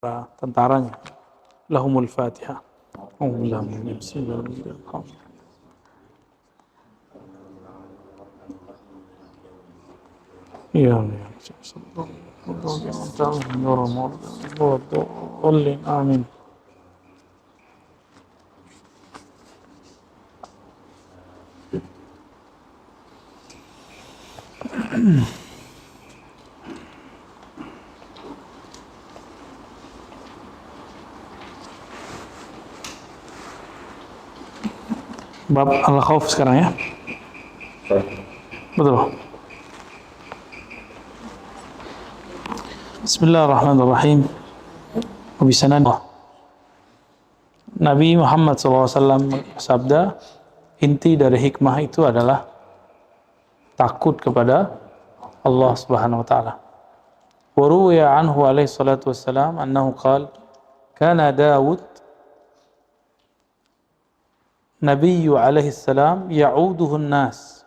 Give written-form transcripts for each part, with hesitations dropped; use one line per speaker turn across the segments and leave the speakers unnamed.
tentaranya. Lahumul Fatihah. Bismillahirrahmanirrahim. Ya amin. Bab al-khauf sekarang ya. Betul. Bismillahirrahmanirrahim. Wabisanad. Nabi Muhammad SAW bersabda, inti dari hikmah itu adalah takut kepada Allah Subhanahu wa taala. Wa ruwiya anhu alaihi salatu wassalam annahu qala kana Daud Nabiyyu alaihi salam ya'uduhu an-nas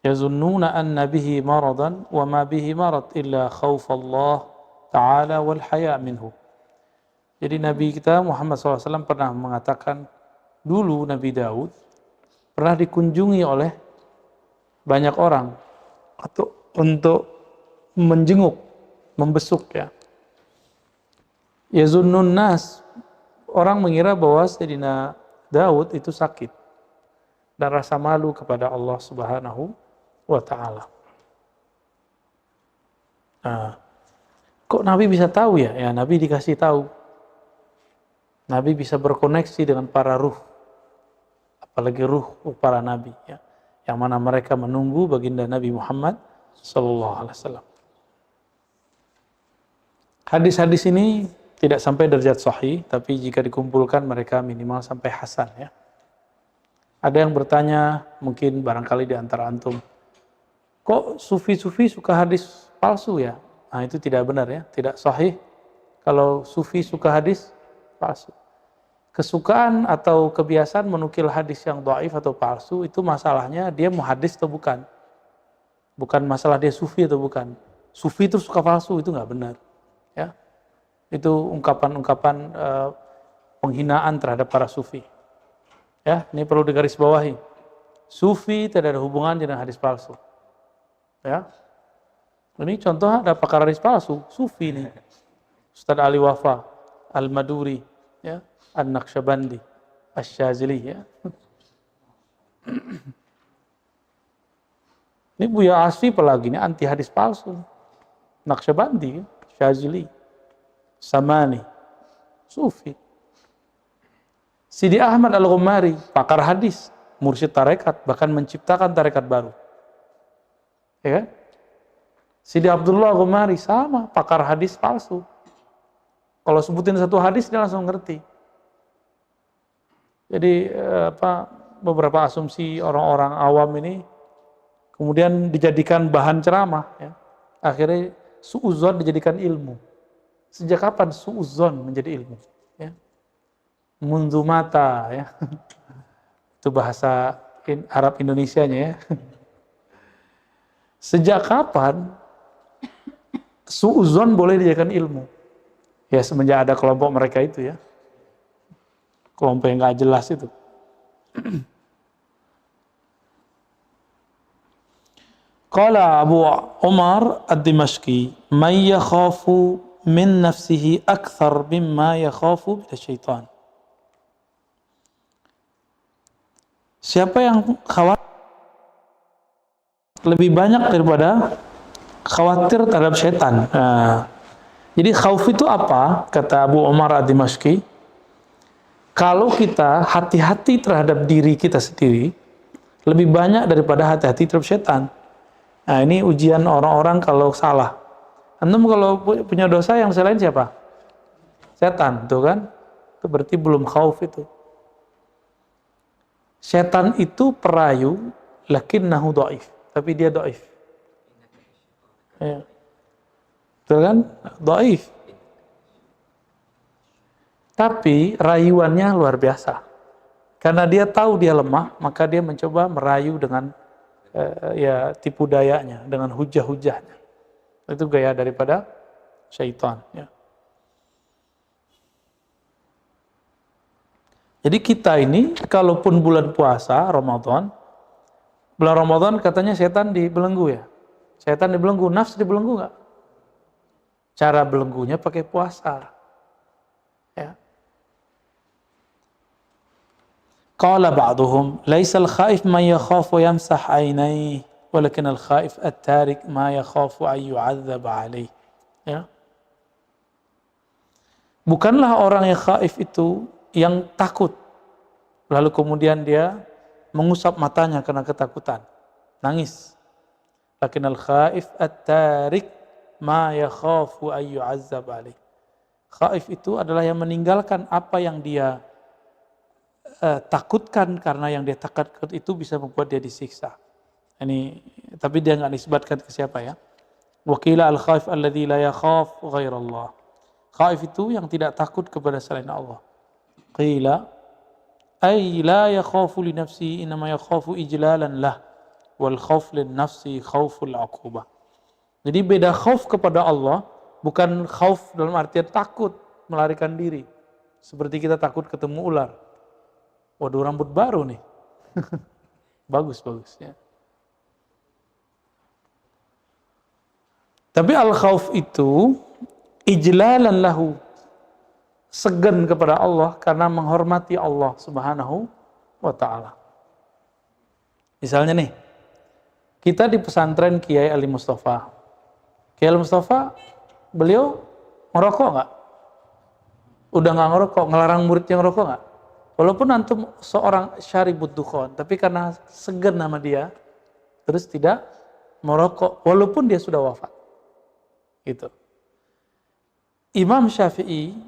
yazunnuna anna bihi maradan wa ma bihi marad illa khawf Allah ta'ala wal haya' minhu. Jadi Nabi kita Muhammad SAW pernah mengatakan, dulu Nabi Daud pernah dikunjungi oleh banyak orang untuk menjenguk, membesuk ya. Yazunnun nas, orang mengira bahwa Sayyidina Daud itu sakit dan rasa malu kepada Allah Subhanahu wa taala. Nah, kok Nabi bisa tahu ya? Ya, Nabi dikasih tahu. Nabi bisa berkoneksi dengan para ruh, apalagi ruh para nabi ya, yang mana mereka menunggu baginda Nabi Muhammad sallallahu alaihi wasallam. Hadis-hadis ini tidak sampai derajat sahih, tapi jika dikumpulkan mereka minimal sampai hasan ya. Ada yang bertanya, mungkin barangkali di antara antum, kok sufi-sufi suka hadis palsu ya? Nah, itu tidak benar ya, tidak sahih. Kalau sufi suka hadis palsu. Kesukaan atau kebiasaan menukil hadis yang dhaif atau palsu, itu masalahnya dia muhadis atau bukan. Bukan masalah dia sufi atau bukan. Sufi itu suka palsu, itu nggak benar. Ya. Itu ungkapan-ungkapan penghinaan terhadap para sufi. Ya, ini perlu digarisbawahi. Sufi tidak ada hubungan dengan hadis palsu. Ya. Ini contoh ada pakar hadis palsu, sufi nih. Ustaz Ali Wafa, Al-Maduri, ya, An-Naqsyabandi, Asy-Syazili ya. Ini Buya Asfi apalagi ini anti hadis palsu. Naqsyabandi, Syazili, Samani, sufi. Sidi Ahmad Al-Ghumari, pakar hadis, mursyid tarekat, bahkan menciptakan tarekat baru. Ya kan? Sidi Abdullah Al-Ghumari sama, pakar hadis palsu. Kalau sebutin satu hadis dia langsung ngerti. Jadi beberapa asumsi orang-orang awam ini kemudian dijadikan bahan ceramah ya. Akhirnya su'udzon dijadikan ilmu. Sejak kapan su'udzon menjadi ilmu? Ya. Mundu mata ya. Itu bahasa Arab Indonesianya ya. Sejak kapan su'udzon boleh dijadikan ilmu? Ya semenjak ada kelompok mereka itu ya. Kelompok yang gak jelas itu. Qala Abu Umar Ad-Dimashqi, "Man yakhafu min nafsihi akthar mimma yakhafu minasyaitan." Siapa yang khawatir lebih banyak daripada khawatir terhadap syaitan. Nah, jadi khauf itu apa? Kata Abu Umar Ad-Dimashqi, kalau kita hati-hati terhadap diri kita sendiri, lebih banyak daripada hati-hati terhadap syaitan. Nah, ini ujian orang-orang kalau salah. Antum kalau punya dosa yang selain siapa? Setan, tuh kan? Itu berarti belum khauf itu. Setan itu perayu, lakinnahu dhaif, tapi dia dhaif. Ya. Betul kan? Dhaif. Tapi rayuannya luar biasa. Karena dia tahu dia lemah, maka dia mencoba merayu dengan tipu dayanya, dengan hujah-hujahnya. Itu gaya daripada syaitan. Ya. Jadi kita ini, kalaupun bulan puasa, bulan Ramadan katanya setan dibelenggu ya. Setan dibelenggu, nafsu dibelenggu nggak? Cara belenggunya pakai puasa. Ya. Qala ba'duhum, laisal khaif man yakhafu yamsah ainaihi, walakin al khaif at-tarik ma yakhafu an yu'adzab alaih. Ya. Bukanlah orang yang khaif itu yang takut, lalu kemudian dia mengusap matanya karena ketakutan, nangis. Lakin al khaif at-tarik ma yakhafu an yu'adzab alaih. Khaif itu adalah yang meninggalkan apa yang dia takutkan, karena yang dia takutkan itu bisa membuat dia disiksa. Ini tapi dia nggak nisbatkan ke siapa ya. Wakila al khaif alladzi la yakhaf ghairallah. Khaif itu yang tidak takut kepada selain Allah. Qila ay la yakhafu li nafsi, inma yakhafu ijlalan lah, wal khauf lin nafsi khauful uqubah. Jadi beda khauf kepada Allah, bukan khauf dalam artian takut melarikan diri. Seperti kita takut ketemu ular. Waduh, rambut baru nih. Bagus ya. Tapi al-khauf itu ijlalan lahu, segan kepada Allah karena menghormati Allah Subhanahu wa ta'ala. Misalnya nih, kita di pesantren Kiai Ali Mustafa. Kiai Ali Mustafa, beliau ngerokok nggak? Udah nggak ngerokok, ngelarang muridnya ngerokok nggak? Walaupun antum seorang syaribud dukhon, tapi karena segan nama dia, terus tidak merokok, walaupun dia sudah wafat. Gitu. Imam Syafi'i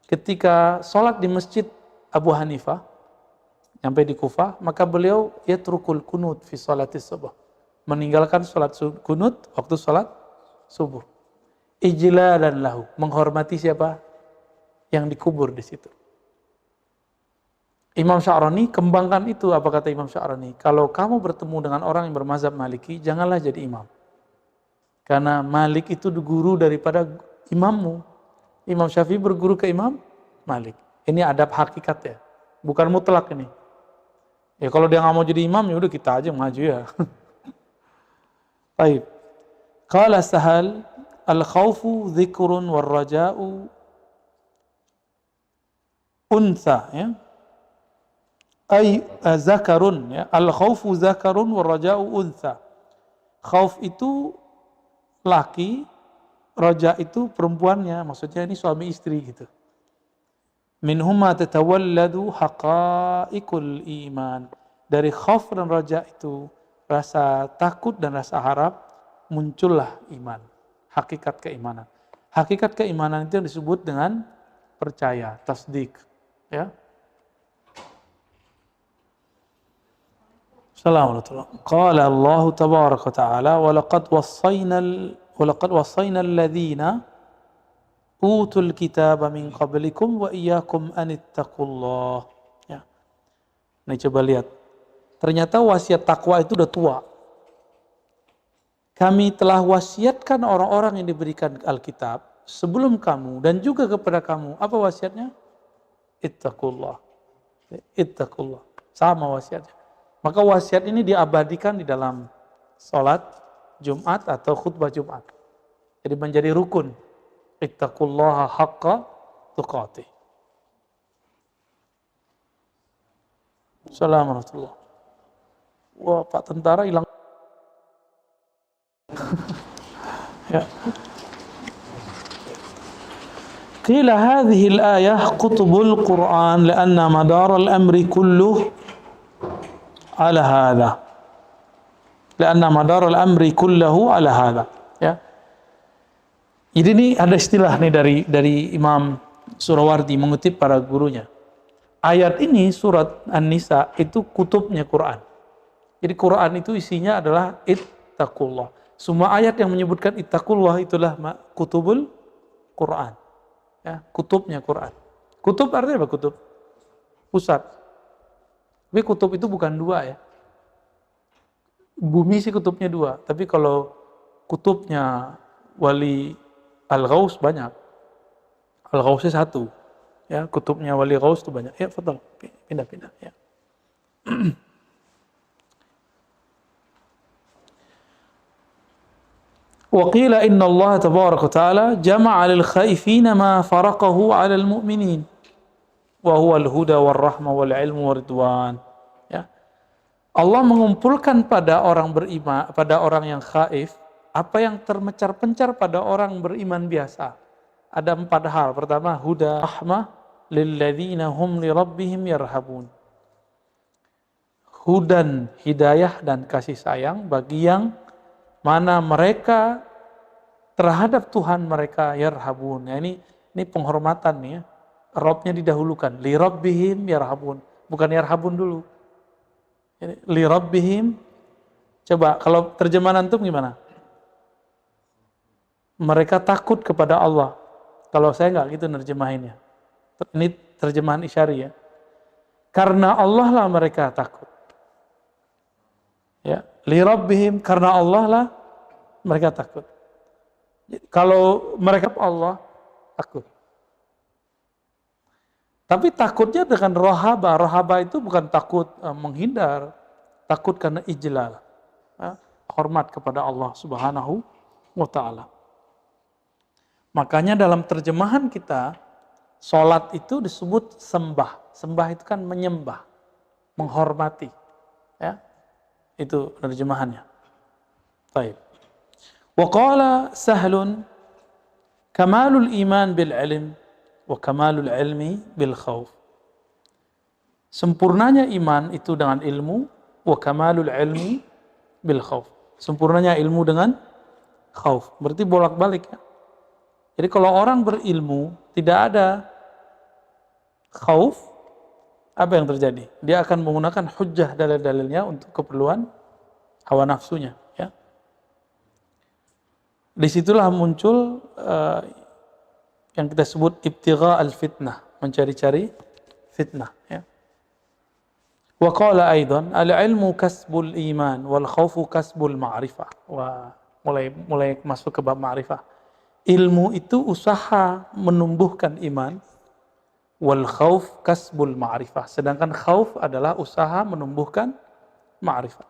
ketika sholat di masjid Abu Hanifah, sampai di Kufah, maka beliau yatrukul kunut fi sholatis subuh, meninggalkan sholat kunut waktu sholat subuh. Ijlalan lahu, menghormati siapa yang dikubur di situ. Imam Sya'rani kembangkan itu. Apa kata Imam Sya'rani? Kalau kamu bertemu dengan orang yang bermazhab Maliki, janganlah jadi imam. Karena Malik itu guru daripada imammu. Imam Syafi'i berguru ke Imam Malik. Ini adab hakikat ya, bukan mutlak ini. Ya kalau dia nggak mau jadi imam, ya udah kita aja maju ya. Baik. Qala Sahal, al-khawfu dzikrun wal raja'u untha, ya. Ay zakarun, ya. Al-khawfu zakarun wal raja'u untha. Khauf itu laki, raja itu perempuannya, maksudnya ini suami istri gitu. Minhumma tatawalladu haqa'iqul iman. Dari khauf dan raja itu, rasa takut dan rasa harap, muncullah iman, hakikat keimanan. Hakikat keimanan itu yang disebut dengan percaya, tasdik, ya. Assalamualaikum. Qala Allah tabaraka wa ta'ala, walaqad wassayna alladhina utul kitaba min qablikum wa iyyakum an ittaqullah. Ya. Nah, coba lihat. Ternyata wasiat takwa itu udah tua. Kami telah wasiatkan orang-orang yang diberikan Alkitab sebelum kamu dan juga kepada kamu. Apa wasiatnya? Ittaqullah. Ittaqullah. Sama wasiatnya. Maka wasiat ini diabadikan di dalam sholat Jumat atau khutbah Jumat. Jadi menjadi rukun. Ittaqullaha haqqa tuqatih. Assalamualaikum. Wah, Pak Tentara hilang. Ya. Qila hadhihi al-ayah qutbul Qur'an lianna madar al-amri kulluh ala hadha. Lianna madar al-amri kulluhu ala hadha. Ya. Jadi ini ada istilah nih dari Imam Surawardi mengutip para gurunya. Ayat ini surat An-Nisa itu kutubnya Quran. Jadi Quran itu isinya adalah ittaqullah. Semua ayat yang menyebutkan ittaqullah itulah kutubul Quran. Ya, kutubnya Quran. Kutub artinya apa kutub? Pusat. Tapi kutub itu bukan dua ya. Bumi sih kutubnya dua. Tapi kalau kutubnya Wali Al-Ghaus banyak. Al-Ghausnya satu. Ya, kutubnya Wali Ghaus itu banyak. Ya, betul. Pindah-pindah ya. Wa qila inna Allah tabaraka ta'ala jama'a lil khaifina ma faraqahu 'ala al mu'minin wa huwa al huda war rahmah wal ilmu war ridwan. Ya. Allah mengumpulkan pada orang beriman, pada orang yang khaif, apa yang termencar-pencar pada orang beriman biasa. Ada 4 hal. Pertama, huda, rahmah, lilladzina hum li rabbihim yarhabun. Hudan, hidayah dan kasih sayang bagi yang mana mereka terhadap Tuhan mereka yarhabun. Ya, ini penghormatan nih ya. Robnya didahulukan. Li rabbihim yarhabun. Bukan yarhabun dulu. Li rabbihim. Coba kalau terjemahan antum gimana? Mereka takut kepada Allah. Kalau saya nggak gitu nerjemahinnya. Ini terjemahan Isyari ya. Karena Allah lah mereka takut. Ya, li rabbihim, karena Allah lah mereka takut. Kalau mereka Allah takut. Tapi takutnya dengan rohaba. Rohaba itu bukan takut menghindar, takut karena ijlal. Ya, hormat kepada Allah Subhanahu wa ta'ala. Makanya dalam terjemahan kita, sholat itu disebut sembah. Sembah itu kan menyembah, menghormati. Ya, itu terjemahannya. Baik. Wa qala Sahlun, kamalul iman bil ilm wa kamalul ilmi bil khauf. Sempurnanya iman itu dengan ilmu, wa kamalul ilmi bil khauf. Sempurnanya ilmu dengan khauf. Berarti bolak-balik ya. Jadi kalau orang berilmu tidak ada khauf, apa yang terjadi? Dia akan menggunakan hujjah dalil-dalilnya untuk keperluan hawa nafsunya. Ya. Disitulah muncul yang kita sebut ibtigha al-fitnah, mencari-cari fitnah. Ya. Wa qala aidan al-ilmu kasbul iman wal khawfu kasbul ma'rifah. Wah, mulai masuk ke bab ma'rifah. Ilmu itu usaha menumbuhkan iman. Wal khauf kasbul ma'rifah. Sedangkan khauf adalah usaha menumbuhkan ma'rifah.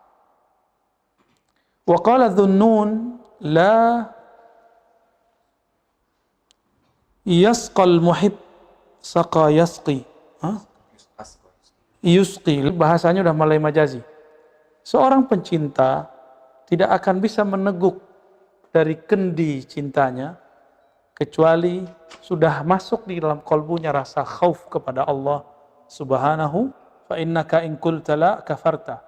Wa qala dhunnun la yasqal muhib saqa yasqi. Yusqi. Bahasanya udah mulai majazi. Seorang pencinta tidak akan bisa meneguk dari kendi cintanya kecuali sudah masuk di dalam kalbunya rasa khauf kepada Allah Subhanahu, fa innaka in qulta la kafarta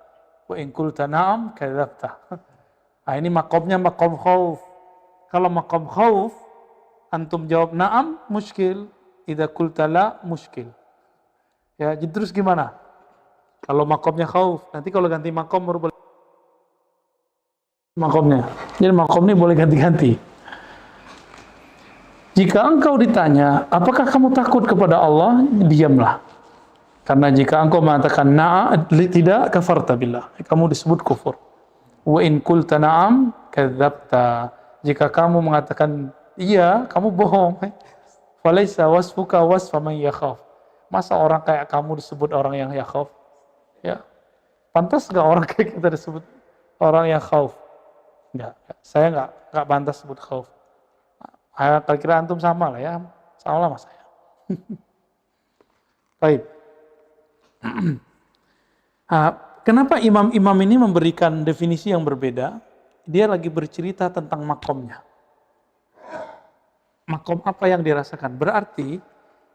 wa in qulta na'am kadzabta. Nah, ini maqamnya maqam khauf. Kalau maqam khauf antum jawab na'am muskil, idza qulta la muskil. Ya, jadi terus gimana? Kalau maqamnya khauf, nanti kalau ganti maqam baru boleh maqamnya. Jadi maqam ini boleh ganti-ganti. Jika engkau ditanya, apakah kamu takut kepada Allah? Diamlah. Karena jika engkau mengatakan tidak, kafarta billah. Kamu disebut kufur. Wa in qulta na'am, kadzabta. Jika kamu mengatakan iya, kamu bohong. Falaisa wasfuka wasfa man yakhaf. Masa orang kayak kamu disebut orang yang yakhaf? Ya. Pantas enggak orang kayak kita disebut orang yang khauf? Enggak. Saya enggak pantas sebut khauf. Kira-kira antum sama lah ya, sama lah mas saya. Baik. Kenapa imam-imam ini memberikan definisi yang berbeda? Dia lagi bercerita tentang makomnya. Makom apa yang dirasakan? Berarti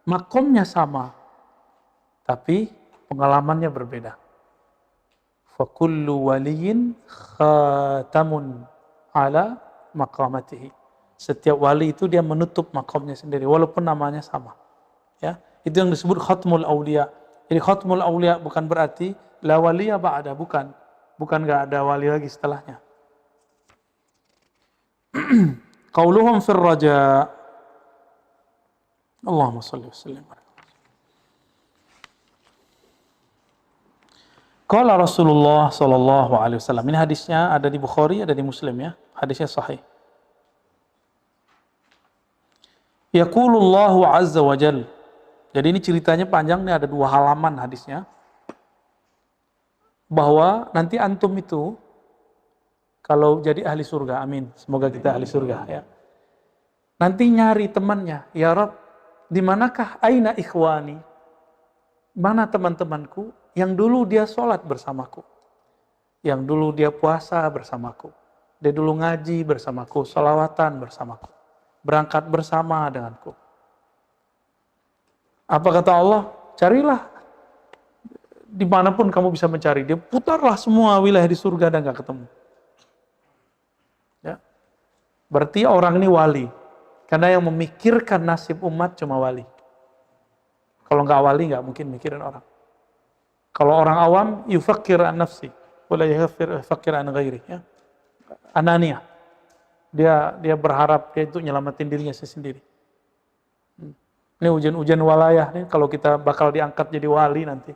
makomnya sama, tapi pengalamannya berbeda. Fakullu waliyin khatamun ala maqamatihi. Setiap wali itu dia menutup makomnya sendiri, walaupun namanya sama. Ya, itu yang disebut khatmul aulia. Jadi khatmul aulia bukan berarti la waliya ba'da, bukan nggak ada wali lagi setelahnya. Qauluhum fir raja. Allahumma shalli wa sallim. Qala Rasulullah sallallahu alaihi wasallam. Ini hadisnya ada di Bukhari, ada di Muslim ya. Hadisnya sahih. Yaqulullahu azza wa jal, Jadi ini ceritanya panjang, nih ada 2 halaman hadisnya. Bahwa nanti antum itu, kalau jadi ahli surga, amin. Semoga kita ahli surga ya. Nanti nyari temannya, ya Rob, di manakah aina ikhwani? Mana teman-temanku yang dulu dia sholat bersamaku, yang dulu dia puasa bersamaku, dia dulu ngaji bersamaku, sholawatan bersamaku, berangkat bersama denganku. Apa kata Allah? Carilah dimanapun kamu bisa mencari dia, putarlah semua wilayah di surga dan gak ketemu. Ya. Berarti orang ini wali, karena yang memikirkan nasib umat cuma wali. Kalau nggak wali nggak mungkin mikirin orang. Kalau orang awam yufakkir an nafsi, wala yufakkir an ghairi. Ya. Anania, dia berharap dia itu nyelamatin dirinya sendiri. Ini ujian walayah nih, kalau kita bakal diangkat jadi wali nanti.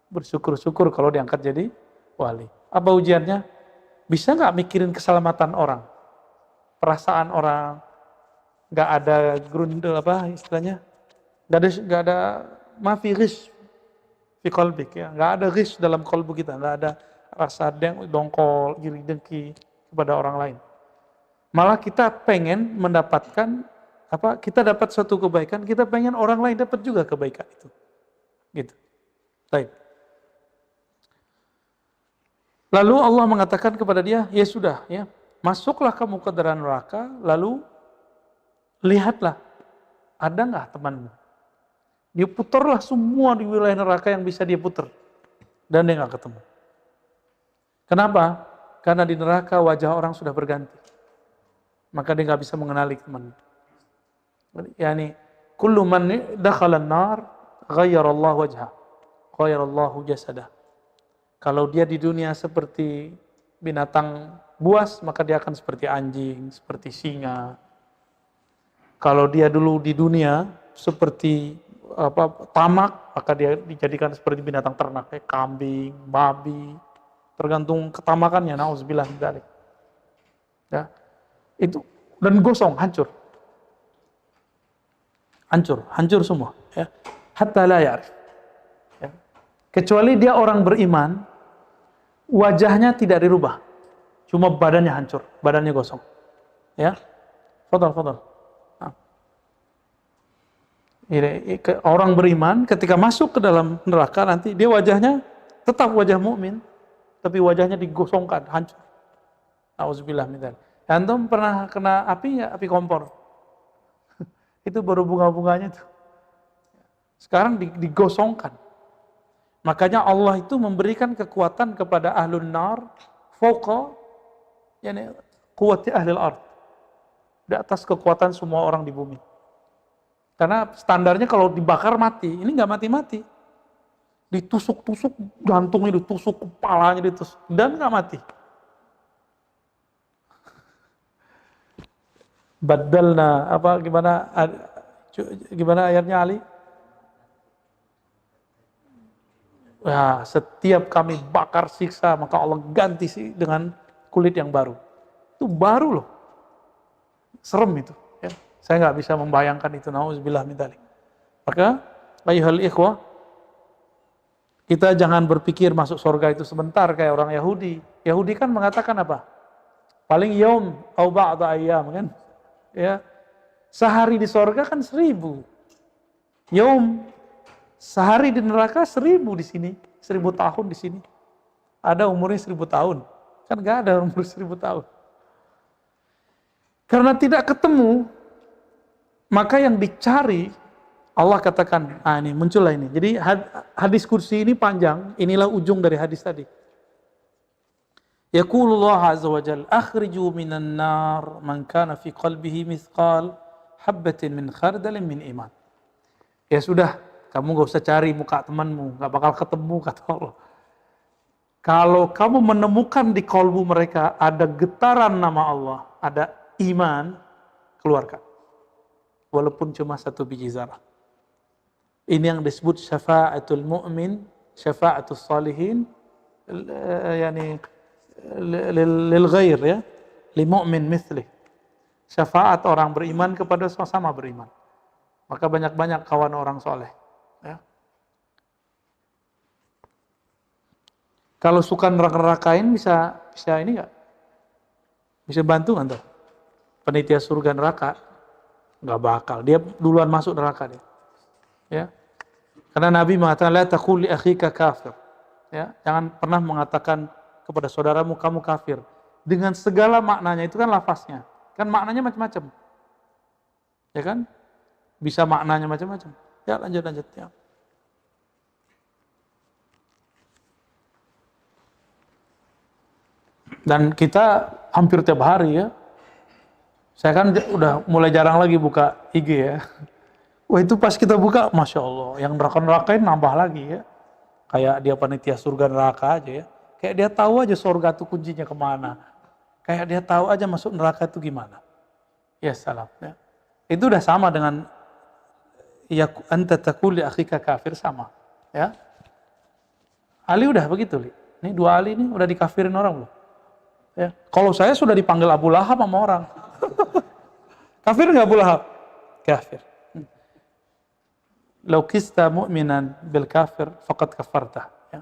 Bersyukur-syukur kalau diangkat jadi wali. Apa ujiannya? Bisa nggak mikirin keselamatan orang, perasaan orang, nggak ada grundel apa istilahnya, nggak ada mafi ghish fi qalbik ya, nggak ada ghish dalam kalbu kita, nggak ada rasa dongkol, iri dengki kepada orang lain. Malah kita pengen mendapatkan apa? Kita dapat suatu kebaikan, kita pengen orang lain dapat juga kebaikan itu, gitu. Baik. Lalu Allah mengatakan kepada dia, ya sudah, ya, masuklah kamu ke dalam neraka, lalu lihatlah, ada nggak temanmu? Dia putarlah semua di wilayah neraka yang bisa dia putar, dan dia nggak ketemu. Kenapa? Karena di neraka wajah orang sudah berganti, maka dia nggak bisa mengenali temannya. Yani, kullu man dakhala an-nar ghayyarallahu wajhah, ghayyarallahu jasadah. Kalau dia di dunia seperti binatang buas, maka dia akan seperti anjing, seperti singa. Kalau dia dulu di dunia seperti tamak, maka dia dijadikan seperti binatang ternak, kayak kambing, babi, tergantung ketamakannya. Nauzubillah min dzalik. Ya, itu dan gosong, hancur semua. Ya. Hatta la ya'rif. Ya. Kecuali dia orang beriman. Wajahnya tidak dirubah, cuma badannya hancur, badannya gosong. Ya, fadal. Nah. Orang beriman ketika masuk ke dalam neraka nanti dia wajahnya tetap wajah mukmin, tapi wajahnya digosongkan, hancur. Auzubillah min dzalik. Antum pernah kena api ya, api kompor? Itu baru bunga-bunganya tuh. Sekarang digosongkan. Makanya Allah itu memberikan kekuatan kepada ahlun nar fauqa yani quwwati ahlil ard. Di atas kekuatan semua orang di bumi. Karena standarnya kalau dibakar mati, ini nggak mati-mati. Ditusuk-tusuk jantungnya, ditusuk kepalanya, ditusuk dan nggak mati. Badalna apa gimana ayatnya Ali? Nah, setiap kami bakar siksa, maka Allah ganti sih dengan kulit yang baru. Itu baru loh. Serem itu. Ya. Saya nggak bisa membayangkan itu. Nauzubillah min dzalik. Maka, ayyuhal ikhwah, kita jangan berpikir masuk surga itu sebentar kayak orang Yahudi. Yahudi kan mengatakan apa? Paling yaum au ba'da ayyam kan? Ya. Sehari di surga kan 1000. Yaum sehari di neraka 1000 di sini, 1000 tahun di sini. Ada umurnya 1000 tahun. Kan nggak ada umur 1000 tahun. Karena tidak ketemu, maka yang dicari, Allah katakan, ini muncullah ini. Jadi hadis kursi ini panjang, inilah ujung dari hadis tadi. Yaqulullah azza wa jalla, akhriju minan nar man kana fi qalbihi mithqal habbatin min khardalin min iman. Ya sudah, kamu gak usah cari muka temanmu, gak bakal ketemu kata Allah. Kalau kamu menemukan di kalbu mereka ada getaran nama Allah, ada iman, keluarkan. Walaupun cuma 1 biji zarah. Ini yang disebut syafa'atul mu'min, syafa'atul salihin, yani lil ghair ya, li mu'min mithlih. Syafaat orang beriman kepada sesama beriman. Maka banyak-banyak kawan orang soleh. Ya. Kalau suka neraka-nerakain bisa ini nggak? Bisa bantu nggak tuh? Panitia surga neraka nggak bakal. Dia duluan masuk neraka dia. Ya. Karena Nabi mengatakan la taqul li akhika kafir. Ya, jangan pernah mengatakan kepada saudaramu kamu kafir. Dengan segala maknanya itu kan lafaznya. Kan maknanya macam-macam. Ya kan? Bisa maknanya macam-macam. Ya, lanjut ya. Dan kita hampir tiap hari ya. Saya kan udah mulai jarang lagi buka IG ya. Wah itu pas kita buka, Masya Allah, yang neraka-nerakain nambah lagi ya. Kayak dia panitia surga neraka aja ya. Kayak dia tahu aja surga itu kuncinya kemana. Kayak dia tahu aja masuk neraka itu gimana. Ya salam. Ya. Itu udah sama dengan ya anta taqul li akhika kafir sama. Ya. Ali udah begitu, Li. Ini dua Ali ini udah dikafirin orang belum? Ya. Kalau saya sudah dipanggil Abu Lahab sama orang. Kafir nggak Abu Lahab? Kafir. Lau kista mu'minan bil kafir faqad kafartah. Ya.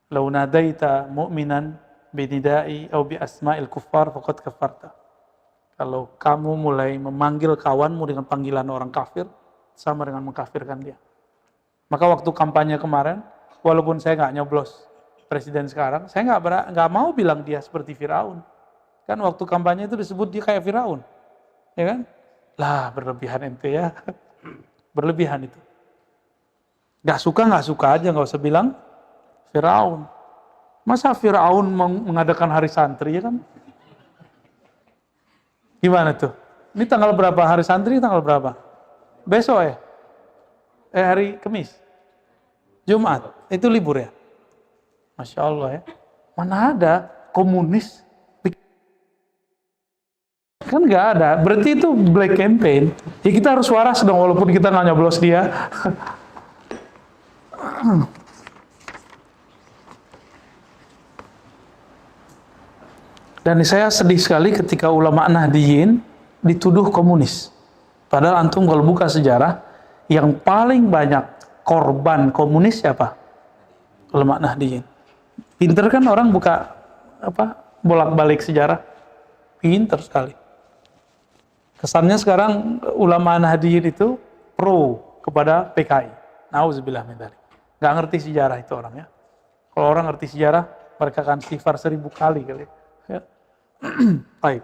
Lau nadaita mu'minan bididai atau bi asma'il kuffar faqad kafartah. Kalau kamu mulai memanggil kawanmu dengan panggilan orang kafir, sama dengan mengkafirkan dia. Maka waktu kampanye kemarin, walaupun saya nggak nyoblos presiden sekarang, saya nggak mau bilang dia seperti Firaun. Kan waktu kampanye itu disebut dia kayak Firaun, ya kan? Lah berlebihan ente ya, berlebihan itu. Nggak suka aja, nggak usah bilang Firaun. Masa Firaun mengadakan hari santri ya kan? Gimana tuh? Ini tanggal berapa? Hari santri tanggal berapa? Besok ya? Hari Kamis? Jumat? Itu libur ya? Masya Allah ya. Mana ada komunis? Kan nggak ada. Berarti itu black campaign. Ya kita harus waras dong walaupun kita nggak nyoblos dia. Dan saya sedih sekali ketika ulama Nahdiyin dituduh komunis. Padahal antum kalau buka sejarah, yang paling banyak korban komunis siapa? Ulama Nahdiyin. Pinter kan orang buka bolak-balik sejarah. Pinter sekali. Kesannya sekarang ulama Nahdiyin itu pro kepada PKI. Nauzubillah min dzalik. Nggak ngerti sejarah itu orang ya. Kalau orang ngerti sejarah, mereka akan istighfar 1000 kali. Ya. Baik.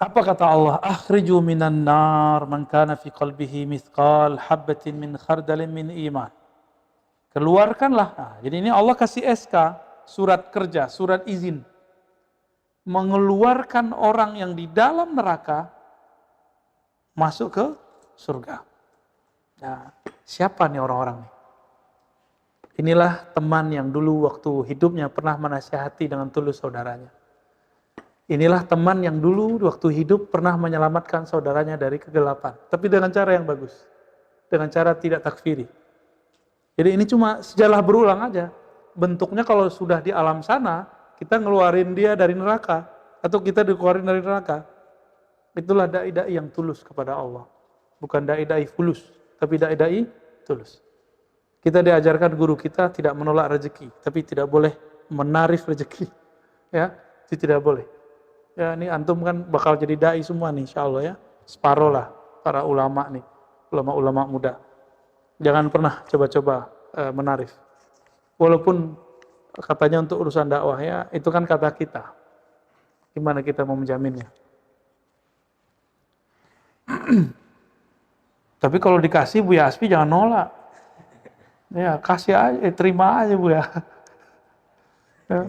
Apa kata Allah? Akhriju minan nar man kana fi qalbihi mithqal habbatin min khardalin min iman. Keluarkanlah. Nah, jadi ini Allah kasih SK, surat kerja, surat izin. Mengeluarkan orang yang di dalam neraka masuk ke surga. Nah, siapa nih orang-orang nih? Inilah teman yang dulu waktu hidupnya pernah menasihati dengan tulus saudaranya. Inilah teman yang dulu waktu hidup pernah menyelamatkan saudaranya dari kegelapan. Tapi dengan cara yang bagus. Dengan cara tidak takfiri. Jadi ini cuma sejarah berulang aja. Bentuknya kalau sudah di alam sana, kita ngeluarin dia dari neraka. Atau kita dikeluarin dari neraka. Itulah da'i-da'i yang tulus kepada Allah. Bukan da'i-da'i fulus. Tapi da'i-da'i tulus. Kita diajarkan guru kita tidak menolak rezeki. Tapi tidak boleh menarif rezeki. Ya, itu tidak boleh. Ya, ini antum kan bakal jadi dai semua nih, insya Allah ya. Separuh lah para ulama nih, ulama-ulama muda. Jangan pernah coba-coba menarif. Walaupun katanya untuk urusan dakwah ya, itu kan kata kita. Gimana kita mau menjaminnya? Tapi kalau dikasih Bu Yaspi jangan nolak. Ya kasih aja, terima aja Bu ya. Ya.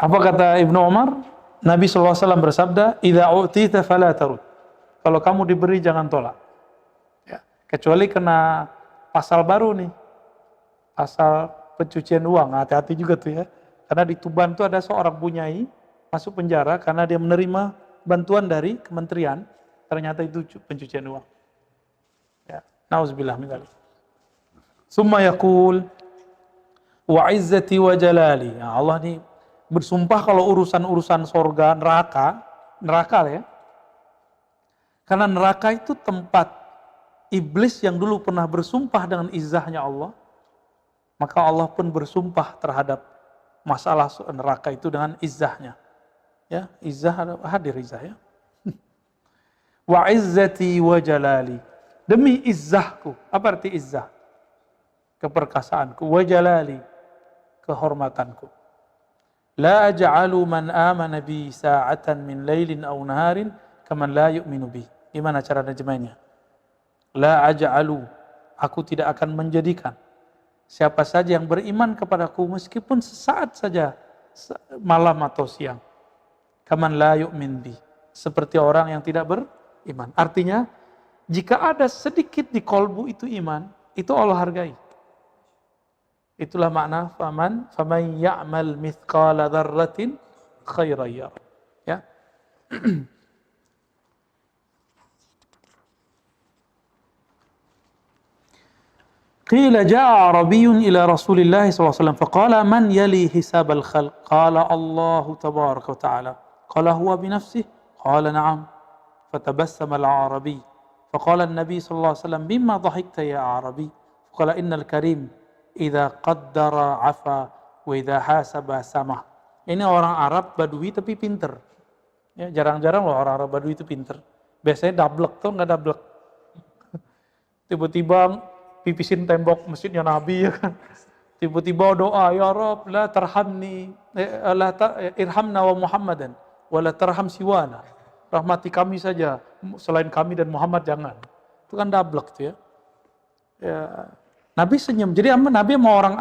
Apa kata Ibnu Umar? Nabi SAW bersabda, "Idza u'tita fala tarud." Kalau kamu diberi jangan tolak. Ya. Kecuali kena pasal baru nih. Pasal pencucian uang. Hati-hati juga tuh ya. Karena di Tuban tuh ada seorang bunyai masuk penjara karena dia menerima bantuan dari kementerian. Ternyata itu pencucian uang. Ya. Nauzubillah min dzalik. Summa yaqul wa 'izzati wa jalali. Ya, Allah nih bersumpah kalau urusan-urusan sorga, neraka, neraka ya. Karena neraka itu tempat iblis yang dulu pernah bersumpah dengan izzahnya Allah, maka Allah pun bersumpah terhadap masalah neraka itu dengan izzahnya. Ya, izzah hadir izzah ya. Wa izzati wa jalali. Demi izzahku. Apa arti izzah? Keperkasaanku. Wa jalali. Kehormatanku. La aj'alu man amana bi sa'atan min lailin aw naharin kaman la yu'minu bi. Gimana cara nerjemahnya? La aj'alu. Aku tidak akan menjadikan siapa saja yang beriman kepadaku meskipun sesaat saja malam atau siang. Kaman la yu'min bi. Seperti orang yang tidak beriman. Artinya, jika ada sedikit di kolbu itu iman, itu Allah hargai. Itulah makna faman ya'mal mithqala dzarratin khairan yarah. Ya. Qila ja'a Arabiyyun ila Rasulillah sallallahu alaihi wasallam faqala man yali hisab al-khalq? Qala Allah tabaraka wa ta'ala. Qala huwa bi nafsihi? Qala na'am. Fatabassama al-Arabi. Faqala an-nabi sallallahu alaihi wasallam bimma dhahikta ya Arabi? Faqala innal karim idza qaddara afa wa idza hasaba samah. Ini orang Arab Badui tapi pinter. Ya, jarang-jarang loh orang Arab Badui itu pinter. Biasanya dablek tuh nggak dablek. Tiba-tiba pipisin tembok masjidnya Nabi ya kan. Tiba-tiba doa, ya Rabb la tarhamni irhamna wa Muhammadan wa la tarham siwana. Rahmati kami saja, selain kami dan Muhammad jangan. Itu kan dablek tuh ya. Ya. Nabi senyum. Jadi Nabi sama orang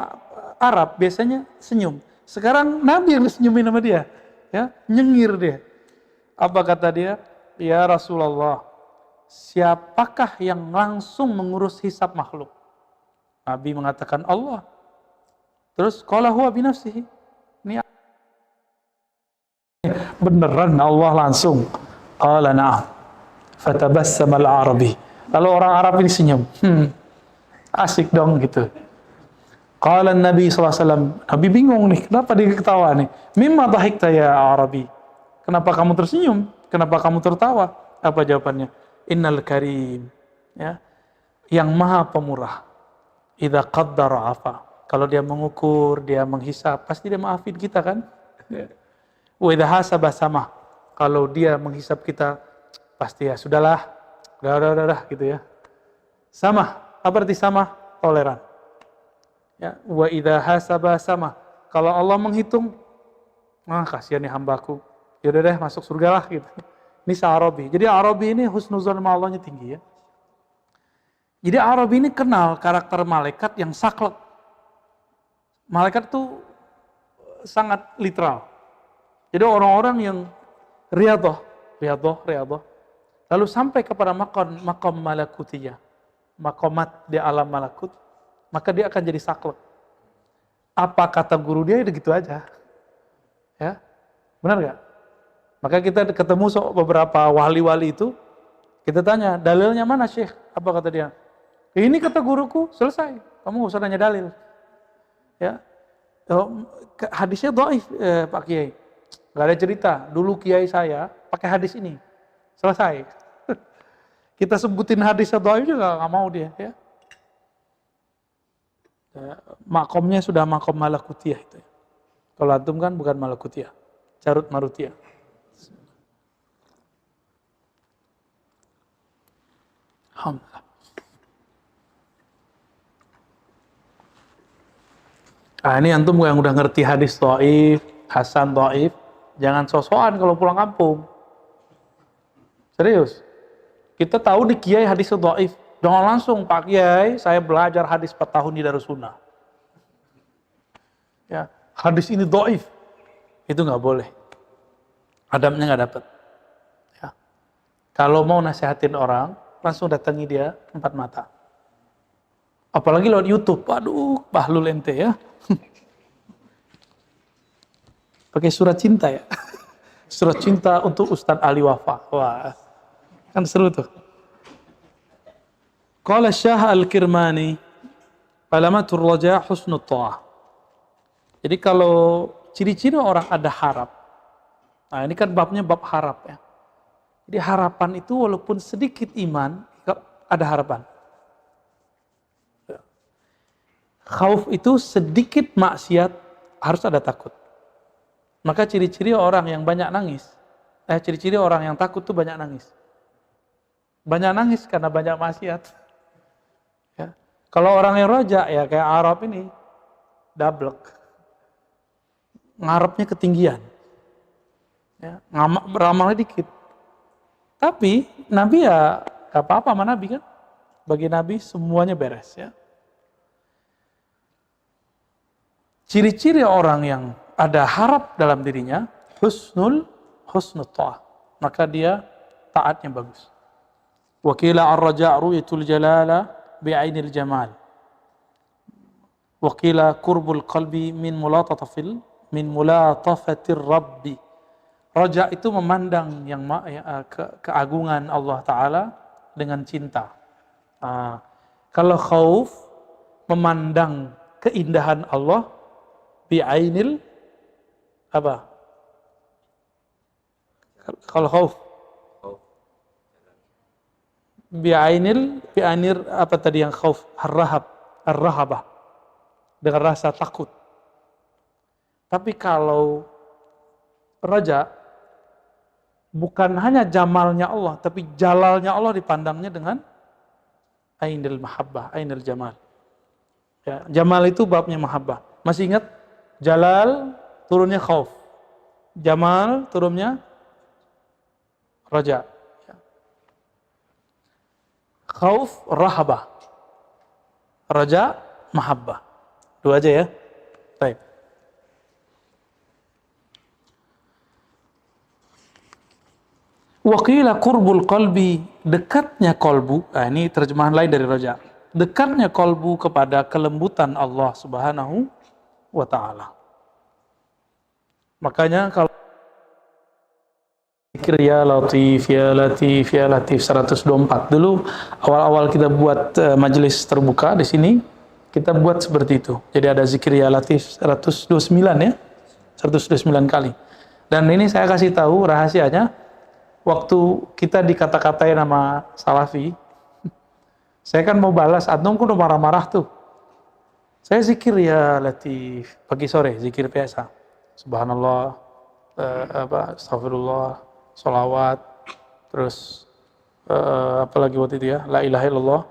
Arab biasanya senyum. Sekarang Nabi yang senyumin sama dia. Ya, nyengir dia. Apa kata dia? Ya Rasulullah, siapakah yang langsung mengurus hisab makhluk? Nabi mengatakan Allah. Terus qala huwa bi nafsihi. Ini beneran Allah langsung. Qala na'am. Fatabassama al-Arabi. Lalu orang Arab ini senyum. Asik dong gitu. Qala Nabi SAW. Nabi bingung nih, kenapa dia ketawa nih? Mimma dhahikta ya Arabi. Kenapa kamu tersenyum? Kenapa kamu tertawa? Apa jawabannya? Innal karim. Ya. Yang maha pemurah. Idza qaddara afa. Kalau dia mengukur, dia menghisap, pasti dia maafin kita kan? Wa idza hasaba samah. Kalau dia menghisap kita, pasti ya sudahlah. Udah gitu ya. Sama. Apa arti sama? Toleran. Ya, wa idza hasaba sama. Kalau Allah menghitung, kasihan nih hambaku. Yaudah deh masuk surga lah gitu. Ini Arabi. Jadi Arabi ini husnuzon sama Allahnya tinggi ya. Jadi Arabi ini kenal karakter malaikat yang saklek. Malaikat tuh sangat literal. Jadi orang-orang yang riyadhah, lalu sampai kepada maqam malakutiyah, maqamat di alam malakut, maka dia akan jadi saklek. Apa kata guru dia itu gitu aja. Ya. Benar gak? Maka kita ketemu beberapa wali-wali itu, kita tanya, dalilnya mana Syekh? Apa kata dia? Ini kata guruku, selesai. Kamu gak usah nanya dalil. Ya. Hadisnya dhaif, Pak Kiai. Gak ada cerita, dulu Kiai saya pakai hadis ini. Selesai. Kita sebutin hadisnya dhaif juga gak mau dia. Ya. Makomnya sudah makom malakutiyah itu. Kalau antum kan bukan malakutiyah, carut marutiyah. Alhamdulillah. Ini antum yang udah ngerti hadis dhaif, hasan dhaif, jangan sosokan kalau pulang kampung. Serius. Kita tahu di Kiai hadis dhaif. Jangan langsung, Pak Kiai, saya belajar hadis 4 tahun di Darussunnah. Ya, hadis ini dhaif. Itu nggak boleh. Adabnya nggak dapat. Ya. Kalau mau nasihatin orang, langsung datangi dia 4 mata. Apalagi lewat YouTube. Aduh, bahlul ente ya. Pakai surat cinta ya. Surat cinta untuk Ustadz Ali Wafa. Wah, kan seru tuh. Qala Syah Al-Kirmani, alamatur raja husnul ta'ah. Jadi kalau ciri-ciri orang ada harap. Nah, ini kan babnya bab harap ya. Jadi harapan itu walaupun sedikit iman, ada harapan. Khauf itu sedikit maksiat, harus ada takut. Maka ciri-ciri orang yang banyak nangis, ciri-ciri orang yang takut tuh banyak nangis. Banyak nangis karena banyak maksiat. Ya. Kalau orang yang roja, ya kayak Arab ini, dablek. Ngarepnya ketinggian. Ya, beramalnya dikit. Tapi Nabi ya gak apa-apa sama Nabi kan. Bagi Nabi semuanya beres ya. Ciri-ciri orang yang ada harap dalam dirinya, husnul ta'ah. Maka dia taatnya bagus. Wa qila ar-raja' ru'yatul jalala bi'ainil jamal. Wa qila qurbul qalbi min mulatafatir rabbi. Raja itu memandang yang keagungan Allah Ta'ala dengan cinta. Kalau khauf, memandang keindahan Allah bi'ainil apa? Kalau khauf bi'ainir apa tadi yang khauf? Ar-rahabah. Dengan rasa takut. Tapi kalau raja, bukan hanya jamalnya Allah, tapi jalalnya Allah dipandangnya dengan ainil mahabbah, ainil jamal. Ya, jamal itu babnya mahabbah. Masih ingat? Jalal turunnya khauf. Jamal turunnya raja. Ya. Khauf, rahabah. Raja, mahabbah. Dua aja ya. Baik. Waqila qurbul qalbi, dekatnya kolbu. Ini terjemahan lain dari raja. Dekatnya kolbu kepada kelembutan Allah Subhanahu wa ta'ala. Makanya kalau zikir ya latif, ya latif, ya latif 124. Dulu awal-awal kita buat majelis terbuka di sini, kita buat seperti itu. Jadi ada zikir ya latif 129 ya. 129 kali. Dan ini saya kasih tahu rahasianya. Waktu kita dikata-katain nama Salafi, saya kan mau balas, antum kan udah marah-marah tuh. Saya zikir ya latif, pagi sore zikir biasa. Subhanallah, astagfirullah, sholawat, terus apa lagi waktu itu ya, la ilaha illallah,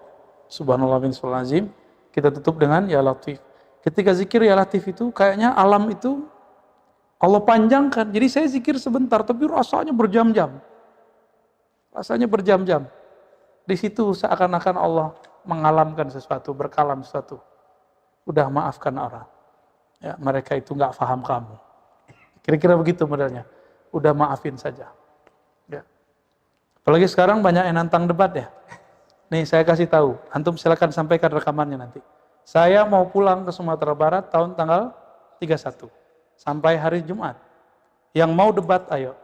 subhanallah bin azim. Kita tutup dengan ya latif. Ketika zikir ya latif itu kayaknya alam itu Allah panjangkan. Jadi saya zikir sebentar, tapi rasanya berjam-jam. Rasanya berjam-jam. Di situ seakan-akan Allah mengalamkan sesuatu, berkalam sesuatu. Udah maafkan orang. Ya, mereka itu nggak paham kamu. Kira-kira begitu modelnya. Udah maafin saja. Ya. Apalagi sekarang banyak yang nantang debat ya. Nih saya kasih tahu. Antum silakan sampaikan rekamannya nanti. Saya mau pulang ke Sumatera Barat tahun tanggal 31. Sampai hari Jumat. Yang mau debat ayo.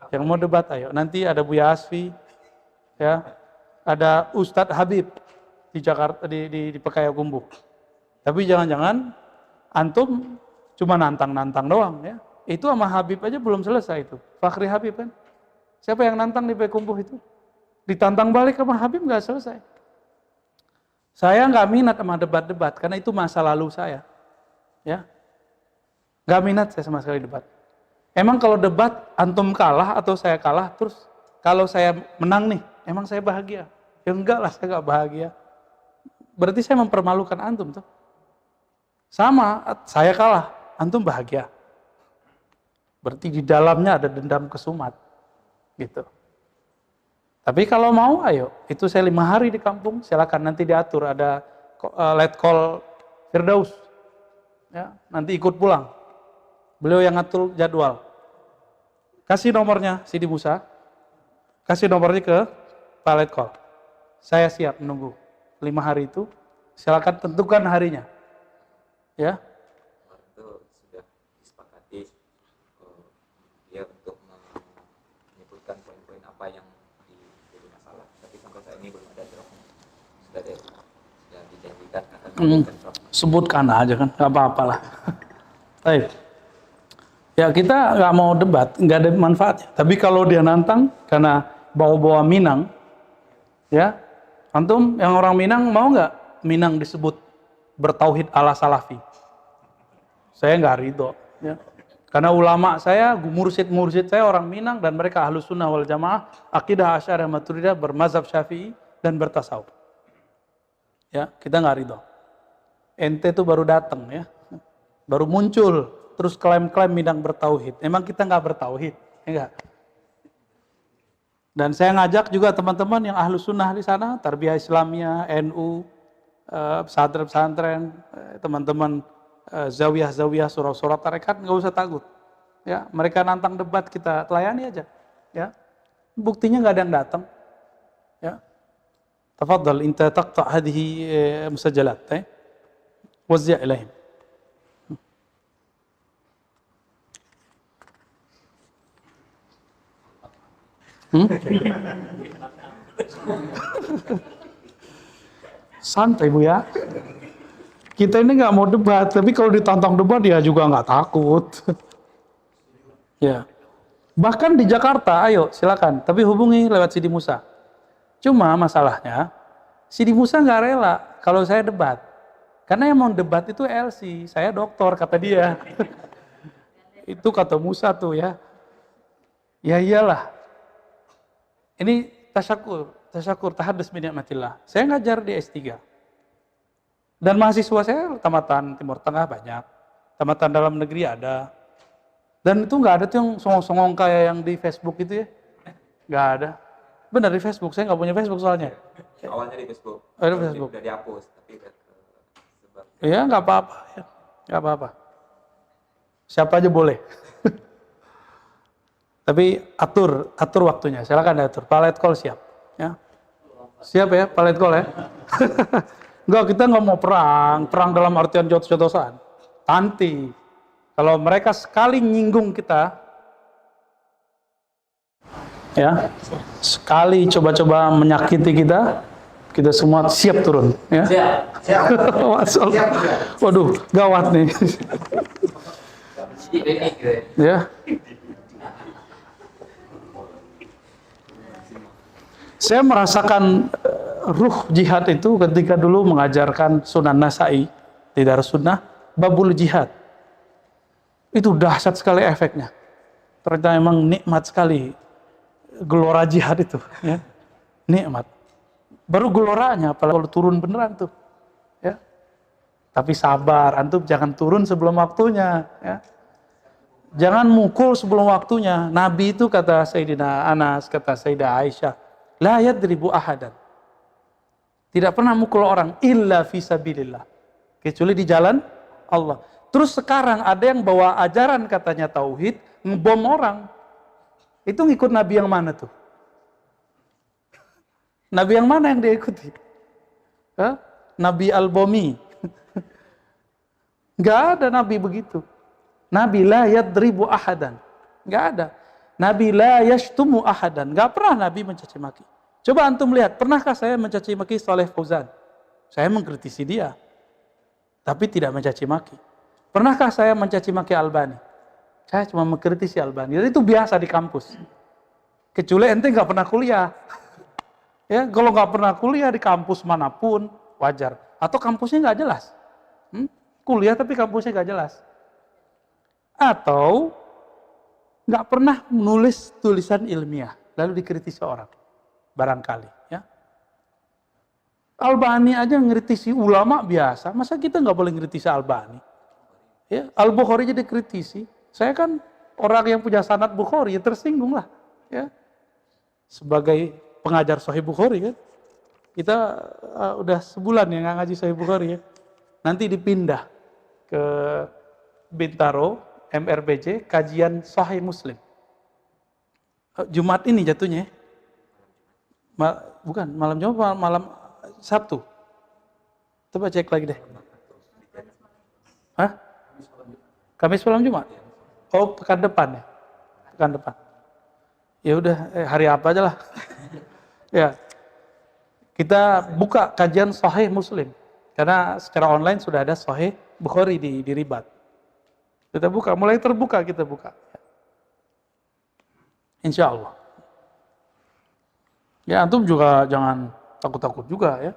Yang mau debat ayo. Nanti ada Buya Asfi, ya, ada Ustadz Habib di Jakarta di Payakumbuh. Tapi jangan-jangan antum cuma nantang-nantang doang ya. Itu sama Habib aja belum selesai itu. Fakhri Habib kan. Siapa yang nantang di Payakumbuh itu? Ditantang balik sama Habib nggak selesai. Saya nggak minat sama debat-debat karena itu masa lalu saya. Ya. Nggak minat saya sama sekali debat. Emang kalau debat antum kalah atau saya kalah, terus kalau saya menang nih, emang saya bahagia? Ya enggak lah, saya enggak bahagia. Berarti saya mempermalukan antum tuh. Sama, saya kalah, antum bahagia. Berarti di dalamnya ada dendam kesumat. Gitu. Tapi kalau mau, ayo. Itu saya 5 hari di kampung, silakan nanti diatur. Ada let call Firdaus. Ya, nanti ikut pulang. Beliau yang ngatur jadwal. Kasih nomornya Sidi Musa. Kasih nomornya ke Pak Letkol. Saya siap menunggu 5 hari itu. Silakan tentukan harinya. Ya.
Itu sudah disepakati ya untuk menyebutkan poin-poin apa yang jadi masalah. Tapi sampai saat ini belum ada draftnya. Sudah dijanjikan akan memberikan draft.
Sebutkan aja kan, nggak apa-apa lah. Baik. Ya kita nggak mau debat, nggak ada manfaatnya. Tapi kalau dia nantang karena bawa-bawa Minang, ya, antum yang orang Minang mau nggak Minang disebut bertauhid ala Salafi? Saya nggak ridho. Ya. Karena ulama saya, mursyid saya orang Minang dan mereka Ahlus Sunnah wal Jamaah, akidah Asy'ariyah Maturidiyah bermazhab Syafi'i dan bertasawuf. Ya, kita nggak ridho. Ente itu baru datang ya, baru muncul. Terus klaim-klaim Minang bertauhid. Emang kita nggak bertauhid? Enggak. Dan saya ngajak juga teman-teman yang ahlu sunnah di sana, Tarbiyah Islamiyah, NU, pesantren-pesantren, teman-teman zawiyah-zawiyah, surah-surah tarekat, nggak usah takut. Ya, mereka nantang debat kita layani aja. Ya, buktinya nggak ada yang datang. Ya, tafadhal, inta taqta hadhihi musajjalat, wazzi' ilaihim. Santai Bu ya. Kita ini nggak mau debat, tapi kalau ditantang debat dia juga nggak takut. Ya. Bahkan di Jakarta, ayo silakan. Tapi hubungi lewat Sidi Musa. Cuma masalahnya, Sidi Musa nggak rela kalau saya debat. Karena yang mau debat itu LC, saya doktor kata dia. Itu kata Musa tuh ya. Ya iyalah. Ini tasyakur, tahadus bi ni'matillah. Saya ngajar di S3. Dan mahasiswa saya tamatan Timur Tengah banyak. Tamatan dalam negeri ada. Dan itu nggak ada tuh yang songong-songong kayak yang di Facebook itu ya. Nggak ada. Benar di Facebook, saya nggak punya Facebook soalnya.
Awalnya di Facebook.
Di Facebook.
Udah dihapus, tapi udah
ya nggak apa-apa. Ya. Nggak apa-apa. Siapa aja boleh. Tapi atur waktunya. Silakan diatur. Pak Letkol siap, ya. Siap ya, Pak Letkol ya. Enggak, kita nggak mau perang dalam artian jotos-jotosan. Tanti. Kalau mereka sekali nyinggung kita, ya, sekali coba-coba menyakiti kita semua siap turun, ya. Siap. Waduh, gawat nih. Ya. Saya merasakan ruh jihad itu ketika dulu mengajarkan Sunan Nasai di Darus Sunnah, babul jihad. Itu dahsyat sekali efeknya. Ternyata memang nikmat sekali gelora jihad itu. Ya. Nikmat. Baru geloranya, apalagi kalau turun beneran tuh. Ya. Tapi sabar, antum jangan turun sebelum waktunya. Ya. Jangan mukul sebelum waktunya. Nabi itu kata Sayyidina Anas, kata Sayyidah Aisyah, la yadribu ahadan. Tidak pernah mukul orang illa fisabilillah. Kecuali di jalan Allah. Terus sekarang ada yang bawa ajaran katanya tauhid, ngebom orang. Itu ngikut Nabi yang mana tuh? Nabi yang mana yang dia ikuti? Nabi Al-Bomi. Nggak ada Nabi begitu. Nabi la yadribu ahadan. Nggak ada. Nabi la yashtumu ahadan. Nggak pernah Nabi mencaci maki. Coba antum lihat, pernahkah saya mencaci maki Saleh Fauzan? Saya mengkritisi dia. Tapi tidak mencaci maki. Pernahkah saya mencaci maki Albani? Saya cuma mengkritisi Albani. Dan itu biasa di kampus. Kecuali ente nggak pernah kuliah. Ya, kalau nggak pernah kuliah di kampus manapun, wajar. Atau kampusnya nggak jelas. Kuliah tapi kampusnya nggak jelas. Atau nggak pernah menulis tulisan ilmiah, lalu dikritisi orang. Barangkali. Ya. Albani aja ngkritisi ulama biasa, masa kita nggak boleh ngkritisi Albani? Ya, Al-Bukhari aja dikritisi. Saya kan orang yang punya sanad Bukhari, ya tersinggung lah. Ya. Sebagai pengajar Sahih Bukhari kan, kita udah sebulan ya nggak ngaji Sahih Bukhari ya. Nanti dipindah ke Bintaro, MRBJ, kajian Sahih Muslim. Jumat ini jatuhnya. Bukan, malam Jumat, malam Sabtu. Coba cek lagi deh. Hah? Kamis malam Jumat? Oh, pekan depan ya? Pekan depan. Ya udah, hari apa aja lah. Ya. Kita buka kajian Sahih Muslim. Karena secara online sudah ada Sahih Bukhari di Ribat. Kita buka, mulai terbuka kita buka. Insya Allah. Ya antum juga jangan takut-takut juga ya.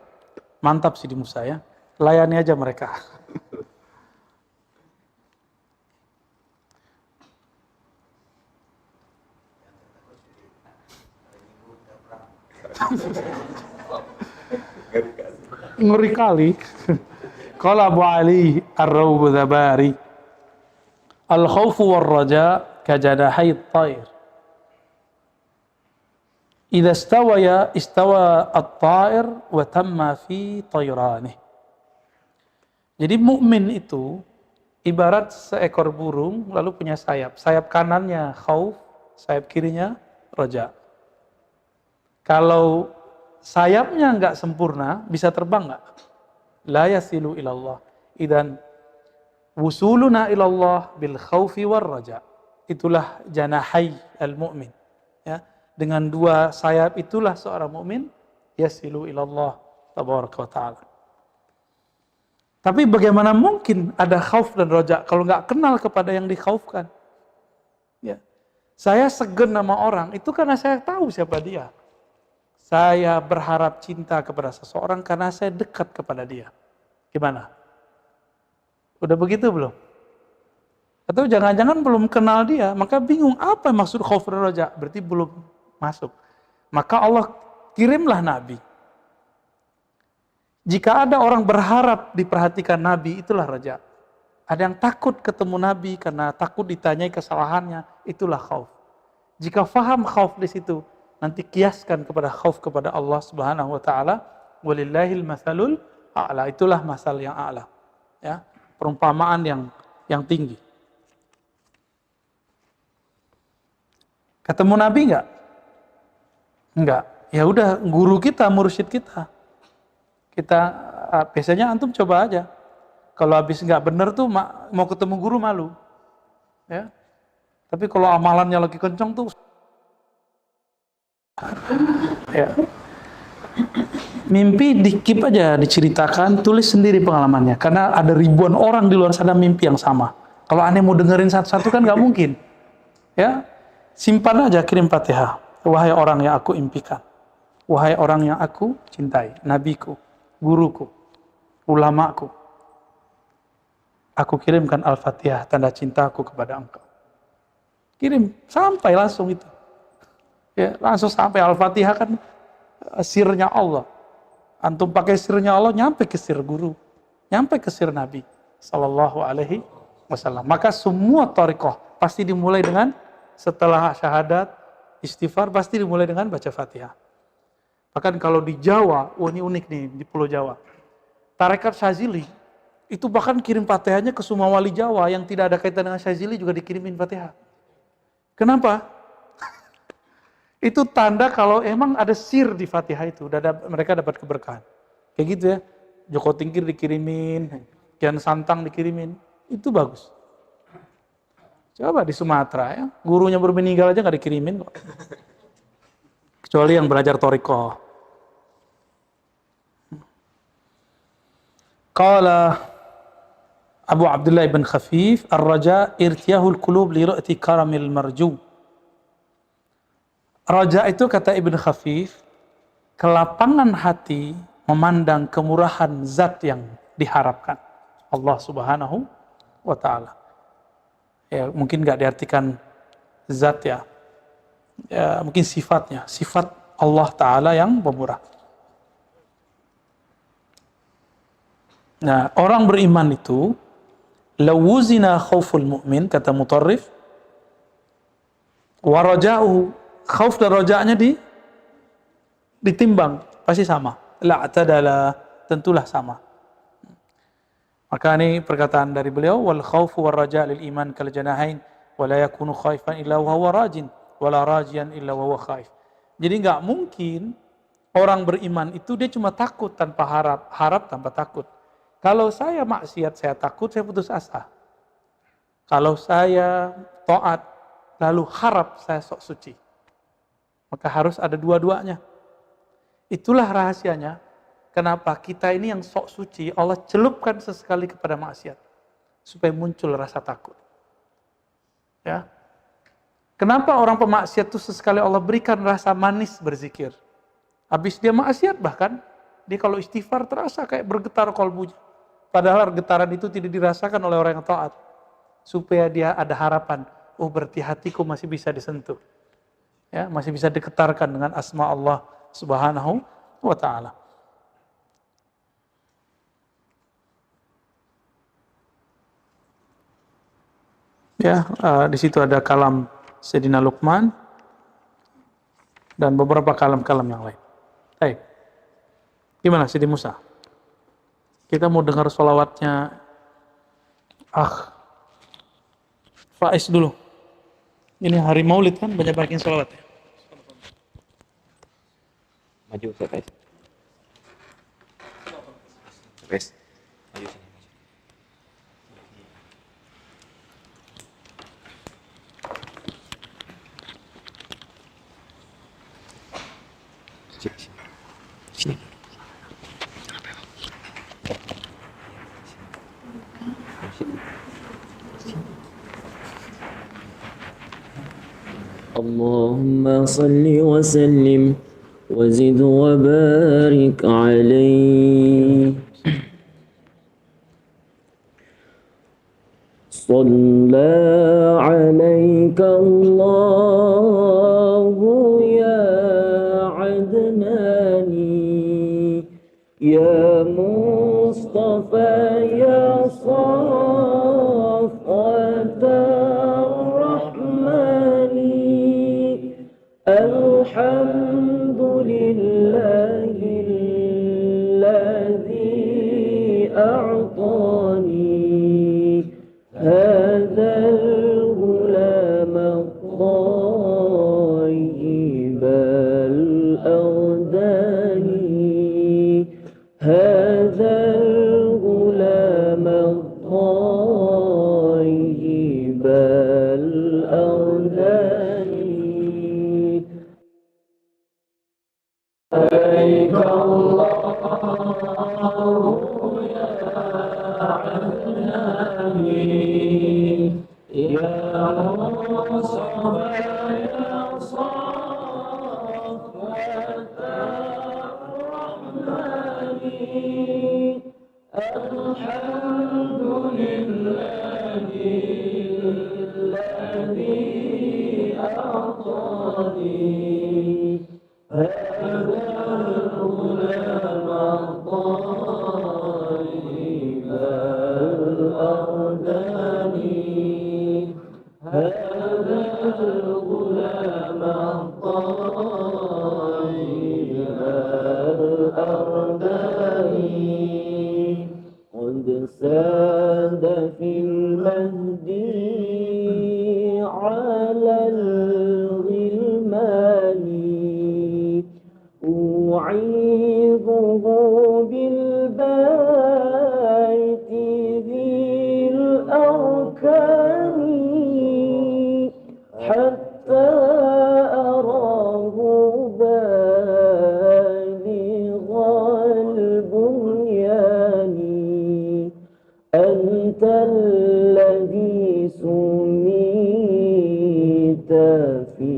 Mantap sih di Musa ya. Layani aja mereka. Ngeri kali. Qala Abu Ali Ar-Rawbudhabari, al-khawfu war-raja kajanahay at-tayr. Idza istawaya istawa at-tayr wa tamma fi tayranih. Jadi mukmin itu ibarat seekor burung lalu punya sayap. Sayap kanannya khauf, sayap kirinya raja. Kalau sayapnya nggak sempurna, bisa terbang nggak? La yasilu ilallah. Idan wusuluna ilallah bil khaufi war raja. Itulah janahay al-mu'min. Ya, dengan dua sayap itulah seorang mukmin yasilu ilallah tabaraka wa ta'ala. Tapi bagaimana mungkin ada khauf dan raja kalau nggak kenal kepada yang dikhaufkan? Ya. Saya segen nama orang itu karena saya tahu siapa dia. Saya berharap cinta kepada seseorang karena saya dekat kepada dia. Gimana? Udah begitu belum? Atau jangan-jangan belum kenal dia, maka bingung apa maksud khauf dan raja? Berarti belum masuk. Maka Allah kirimlah Nabi. Jika ada orang berharap diperhatikan Nabi, itulah raja. Ada yang takut ketemu Nabi karena takut ditanyai kesalahannya, itulah khauf. Jika faham khauf di situ, nanti kiaskan kepada khauf kepada Allah Subhanahu wa taala, walillahil matsalul a'la, itulah masal yang a'la. Ya, perumpamaan yang tinggi. Ketemu Nabi enggak? Enggak. Ya udah guru kita, mursyid kita. Kita biasanya antum coba aja. Kalau habis enggak benar tuh mau ketemu guru malu. Ya. Tapi kalau amalannya lagi kenceng tuh ya. Mimpi dikip aja diceritakan, tulis sendiri pengalamannya. Karena ada ribuan orang di luar sana mimpi yang sama. Kalau aneh mau dengerin satu-satu kan nggak mungkin. Ya, simpan aja, kirim Fatihah. Wahai orang yang aku impikan, wahai orang yang aku cintai, nabiku, guruku, ulamaku, aku kirimkan Al-Fatihah, tanda cintaku kepada engkau. Kirim sampai langsung itu. Ya, langsung sampai Al-Fatihah kan sirnya Allah. Antum pakai sirnya Allah nyampe ke sir guru, nyampe ke sir Nabi sallallahu alaihi wasallam. Maka semua thariqah pasti dimulai dengan setelah syahadat, istighfar pasti dimulai dengan baca Fatihah. Bahkan kalau di Jawa, ini unik nih di Pulau Jawa. Tarekat Syazili itu bahkan kirim Fatihahnya ke semua wali Jawa yang tidak ada kaitan dengan Syazili juga dikirimin Fatihah. Kenapa? Itu tanda kalau emang ada sir di Fatihah itu, mereka dapat keberkahan. Kayak gitu ya, Joko Tingkir dikirimin, Kian Santang dikirimin, itu bagus. Coba di Sumatera ya, gurunya baru meninggal aja nggak dikirimin kok. Kecuali yang belajar thariqah. Qala Abu Abdullah ibn Khafif, ar-raja irtiyahul qulub li ru'ti karamil marju. Raja itu kata Ibn Khafif, kelapangan hati memandang kemurahan zat yang diharapkan. Allah Subhanahu wa ta'ala. Ya, mungkin nggak diartikan zat ya. Ya, mungkin sifatnya. Sifat Allah Ta'ala yang pemurah. Nah, orang beriman itu, lawuzina khawful mu'min, kata Mutarrif, waraja'uhu, khauf dan roja'nya ditimbang, pasti sama. La'tadala, tentulah sama. Maka ini perkataan dari beliau, wal khaufu war raja' lil iman kal janahain wa la yakunu khaifan illa wa huwa rajin wa la rajian illa wa huwa khaif. Jadi enggak mungkin orang beriman itu dia cuma takut tanpa harap, harap tanpa takut. Kalau saya maksiat saya takut, saya putus asa. Kalau saya taat lalu harap saya sok suci. Maka harus ada dua-duanya. Itulah rahasianya. Kenapa kita ini yang sok suci, Allah celupkan sesekali kepada maksiat. Supaya muncul rasa takut. Ya. Kenapa orang pemaksiat itu sesekali Allah berikan rasa manis berzikir? Habis dia maksiat bahkan, dia kalau istighfar terasa kayak bergetar kolbunya. Padahal getaran itu tidak dirasakan oleh orang yang taat. Supaya dia ada harapan, oh berarti hatiku masih bisa disentuh. Ya, masih bisa diketarkan dengan asma Allah Subhanahu wa taala. Ya, di situ ada kalam Sayyidina Luqman dan beberapa kalam-kalam yang lain. Baik. Gimana Sidi Musa? Kita mau dengar sholawatnya Faiz dulu. Ini hari Maulid kan, banyak-banyakin sholawat ya.
Maju Ustaz Faiz. Faiz. Maju sini. Sini.
اللهم صل وسلم وزد وبارك عليه صلى عليك الله يا عدناني يا مصطفى يا صفوة الرحمن الحمد لله الذي أعطاني هذا الغلام الطيب الأوداني هذا الغلام الطيب الأوداني عليك الله يا عدناني يا مصطفى يا صفوة الرحمن الحمد لله الذي أعطاني هذا الغلام الطيب الأرداني هذا الغلام الطيب الأرداني قد ساد في المهدي على الغلمان أعيذه بالبيت ذي الأركان حتى أراه بالغ البنيان أنت الذي سميت في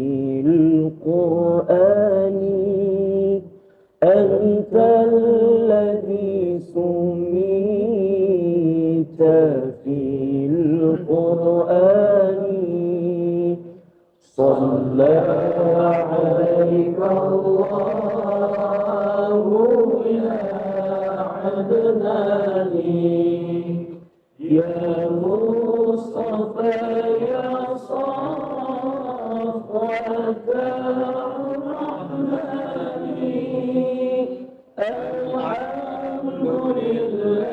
القرآن أنت الذي سميت في القرآن صلى عليك الله يا عدناني يا مصطفى يا صفوة الرحمن الحمد لله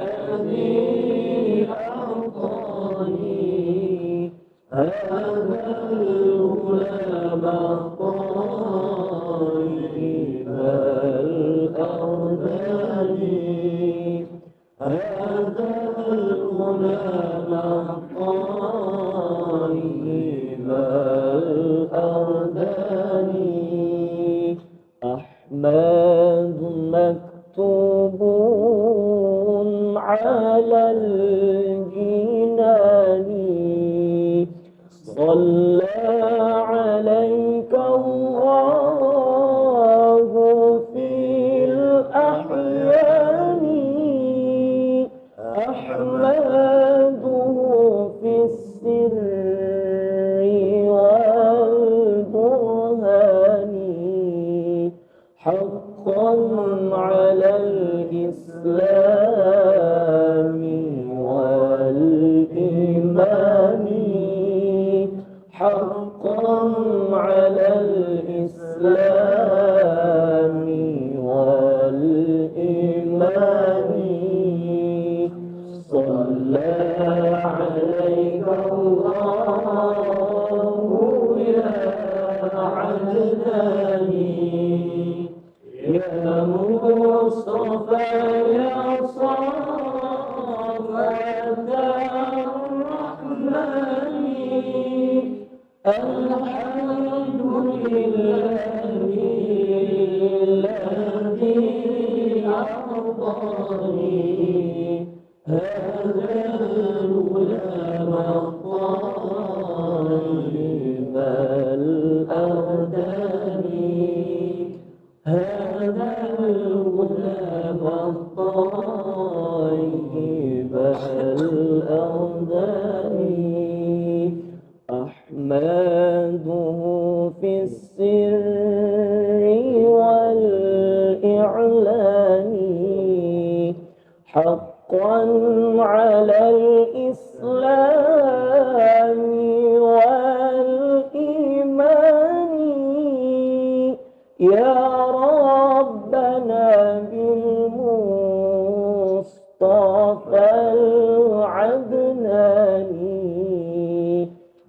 الذي أعطاني هذا الغلام الطيب الأرداني هذا الغلام الطيب الأرداني أحمد مكتوب على الجنان على الإسلام والإيمان صلى عليك الله يا عدناني يا مصطفى يا صفوة الرحمن الحمد لله الذي أعطاني هذا الغلام الطيب الأرداني هذا الغلام الطيب الأرداني أحمده في السر والإعلان حقا على الإسلام والإيمان يا ربنا بالمصطفى العدناني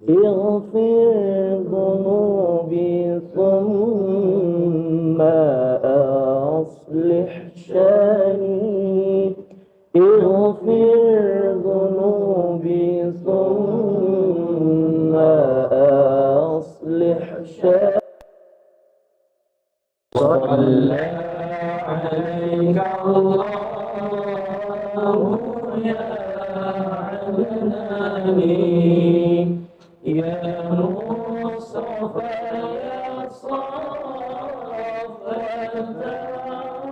اغفر ذنوبي ثم أصلح شاني اغفر ذنوبي ثم أصلح شاني صلى عليك الله يا عدناني يا مصطفى يا صفوة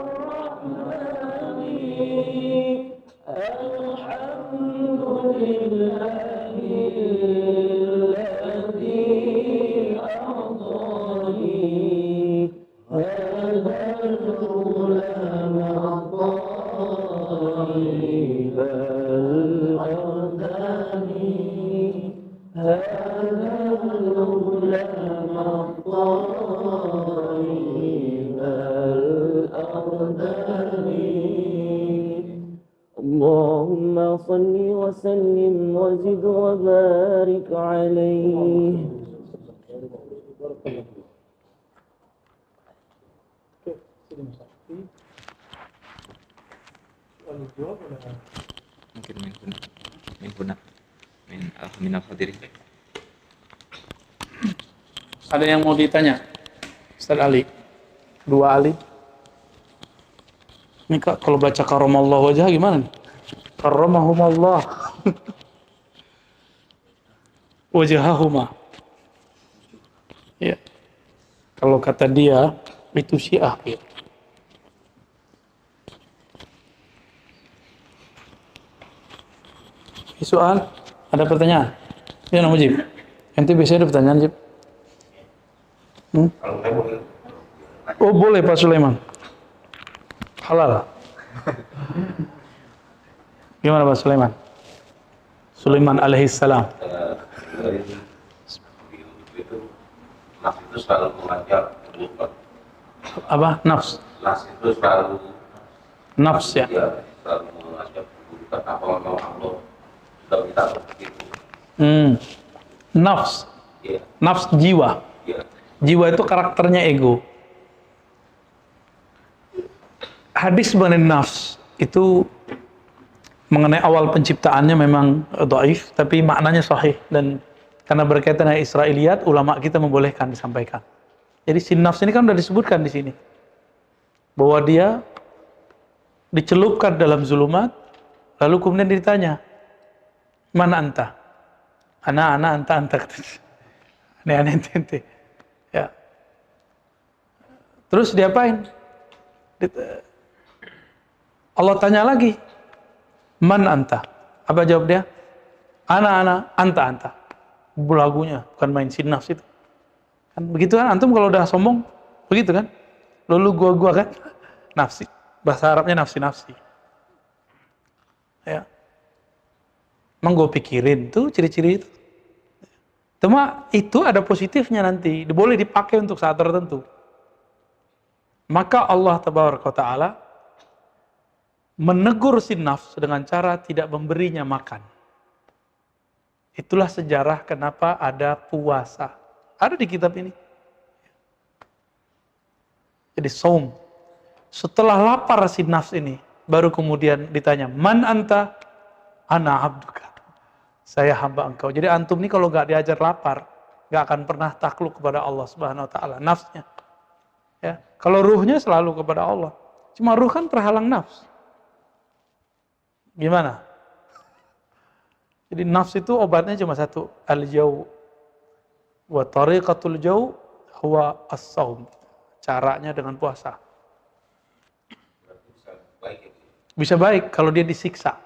الرحمن الحمد لله الذي أعطاني هذا الغلام الطيب الأرداني هذا الغلام الطيب الأرداني اللهم صل وسلم وزد وبارك عليه
Mungkin min al-hadirin.
Ada yang mau ditanya? Ustaz Ali. Dua Ali. Ini Kak, kalau baca karamallah wajah gimana nih? Karamahumullah. Wajahahuma. Ya. Kalau kata dia, itu Syiah. Ya. Soal? Ada pertanyaan? Ya, nama Jib. Ente biasanya ada pertanyaan, Jib? Oh, boleh Pak Sulaiman. Halal. Gimana Pak Sulaiman? Sulaiman alaihissalam.
Nas itu selalu mengajak
Apa? Nafs.
Nas itu selalu
Nafs ya.
Selalu mengajak keburukan apa mau Allah sudah kita begitu.
Nafs.
Iya.
Nafs jiwa.
Iya.
Jiwa itu karakternya ego. Hadis mengenai nafs itu mengenai awal penciptaannya memang dhaif, tapi maknanya sahih, dan karena berkaitan dengan Israiliyat, ulama kita membolehkan disampaikan. Jadi si nafs ini kan sudah disebutkan di sini bahwa dia dicelupkan dalam zulumat, lalu kemudian ditanya, mana anta? Ana anta. Aneh ente. Ya. Terus diapain? Allah tanya lagi, man anta? Apa jawab dia? Ana, anta. Lagunya bukan main sin nafs itu. Kan begitu kan, antum kalau udah sombong begitu kan? Lalu gua kan nafsi. Bahasa Arabnya nafsi. Ya. Emang gue pikirin tuh ciri-ciri itu. Cuma itu ada positifnya nanti, boleh dipakai untuk saat tertentu. Maka Allah Tabaraka Ta'ala menegur si nafs dengan cara tidak memberinya makan. Itulah sejarah kenapa ada puasa. Ada di kitab ini. Jadi saum. Setelah lapar si nafs ini, baru kemudian ditanya, man anta? Ana abduka. Saya hamba engkau. Jadi antum ini kalau nggak diajar lapar, nggak akan pernah takluk kepada Allah Subhanahu Wa Taala. Nafsnya, ya. Kalau ruhnya selalu kepada Allah. Cuma ruh kan terhalang nafs. Gimana? Jadi nafs itu obatnya cuma satu, al-jau. Wa tariqatul jau huwa as-saum. Caranya dengan puasa. Bisa baik kalau dia disiksa.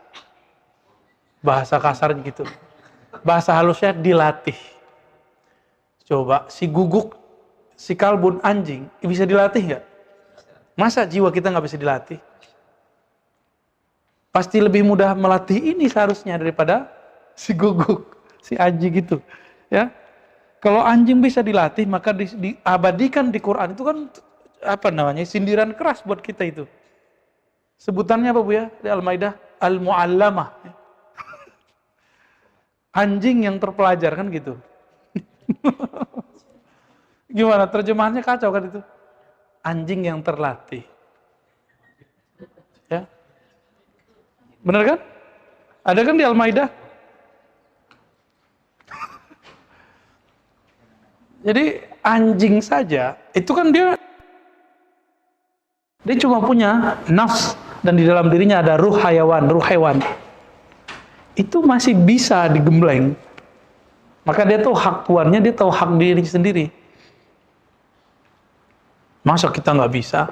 Bahasa kasarnya gitu. Bahasa halusnya dilatih. Coba si guguk, si kalbun anjing, bisa dilatih nggak? Masa jiwa kita nggak bisa dilatih? Pasti lebih mudah melatih ini seharusnya daripada si guguk, si anjing gitu. Ya, kalau anjing bisa dilatih, maka diabadikan di Quran itu kan apa namanya, sindiran keras buat kita itu. Sebutannya apa Bu ya? Di Al-Maidah, Al-Mu'allamah. Anjing yang terpelajar kan gitu. Gimana terjemahannya, kacau kan itu? Anjing yang terlatih. Ya. Benar kan? Ada kan di Al-Maidah? Jadi anjing saja, itu kan dia cuma punya nafs dan di dalam dirinya ada ruh hewan. Itu masih bisa digembleng. Maka dia tahu hak tuannya, dia tahu hak diri sendiri. Masa kita nggak bisa?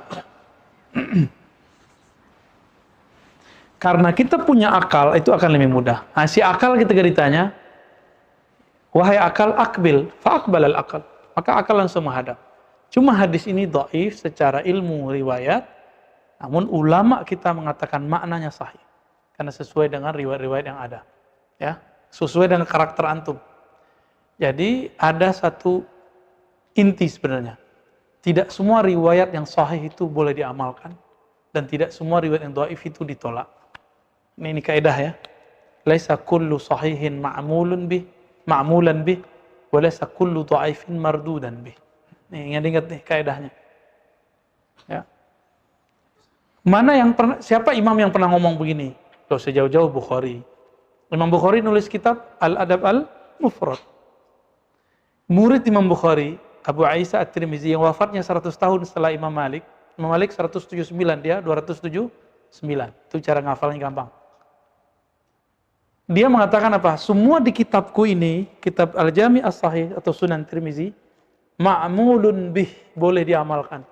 Karena kita punya akal, itu akan lebih mudah. Nah, si akal ketika ditanya, wahai akal, akbil, fa'akbal al-akal. Maka akal langsung menghadap. Cuma hadis ini dhaif secara ilmu riwayat, namun ulama kita mengatakan maknanya sahih. Karena sesuai dengan riwayat-riwayat yang ada. Ya, sesuai dengan karakter antum. Jadi ada satu inti sebenarnya. Tidak semua riwayat yang sahih itu boleh diamalkan. Dan tidak semua riwayat yang dhaif itu ditolak. Ini kaidah ya. Laisa kullu sahihin ma'mulan bih, wa laisa kullu dhaifin mardudan bih. Nih, ingat nih kaidahnya. Ya. Mana yang siapa imam yang pernah ngomong begini? Loh, sejauh-jauh Bukhari. Imam Bukhari nulis kitab Al-Adab Al-Mufrad. Murid Imam Bukhari, Abu Isa At-Tirmizi, yang wafatnya 100 tahun setelah Imam Malik. Imam Malik 179, dia 279. Itu cara ngafalnya gampang. Dia mengatakan apa? Semua di kitabku ini, kitab Al-Jami' As-Sahih atau Sunan Tirmizi, ma'mulun bih, boleh diamalkan.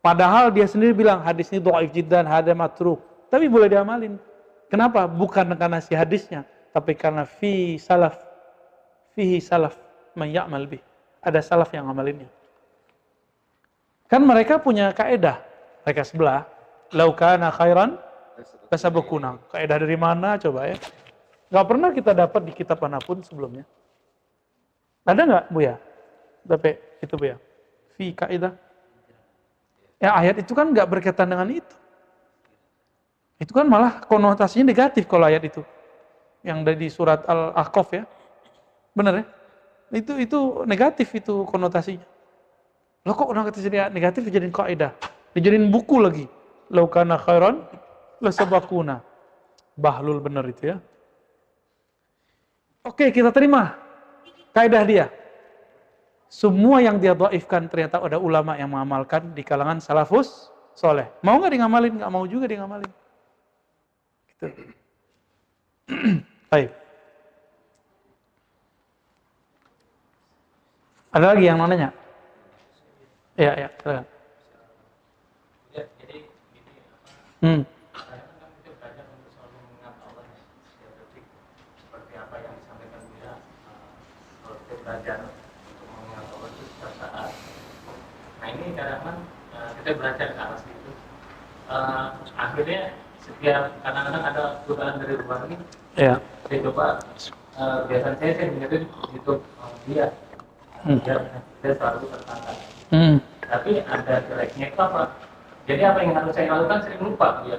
Padahal dia sendiri bilang hadis ini dhaif jiddan, hadza matruk. Tapi boleh diamalin. Kenapa? Bukan karena si hadisnya, tapi karena fihi salaf man ya'mal bih. Ada salaf yang ngamalinnya. Kan mereka punya kaedah. Mereka sebelah, lau kana khairan lasabaquna. Kaedah dari mana coba ya? Gak pernah kita dapat di kitab manapun sebelumnya. Ada nggak Bu ya? Tapi itu Bu ya. Fi kaidah. Ya ayat itu kan nggak berkaitan dengan itu. Itu kan malah konotasinya negatif kalau ayat itu. Yang dari surat Al-Ahqaf ya. Benar ya? Itu negatif itu konotasinya. Loh kok konotasinya negatif dijadiin kaidah? Dijadiin buku lagi. Lau kana khairan lasabaquna. Bahlul benar itu ya. Oke, kita terima kaidah dia. Semua yang dia dhaifkan ternyata ada ulama yang mengamalkan di kalangan salafus soleh. Mau nggak dia ngamalin? Nggak mau juga dia ngamalin. Gitu. Baik. Ada lagi yang mau nanya? Ya, silakan.
Ya, jadi ini seperti apa yang disampaikan dia, kalau kita belajar untuk mengingat Allah itu setiap saat. Nah ini kadang-kadang kita belajar ke arah situ. Akhirnya setiap kadang-kadang ada godaan dari luar ini.
Ya.
Saya coba biasanya saya mengingatkan YouTube dia.
Hmm.
Dia selalu tertantang.
Hmm.
Tapi ada jeleknya itu apa? Jadi apa yang harus saya lakukan sering lupa dia.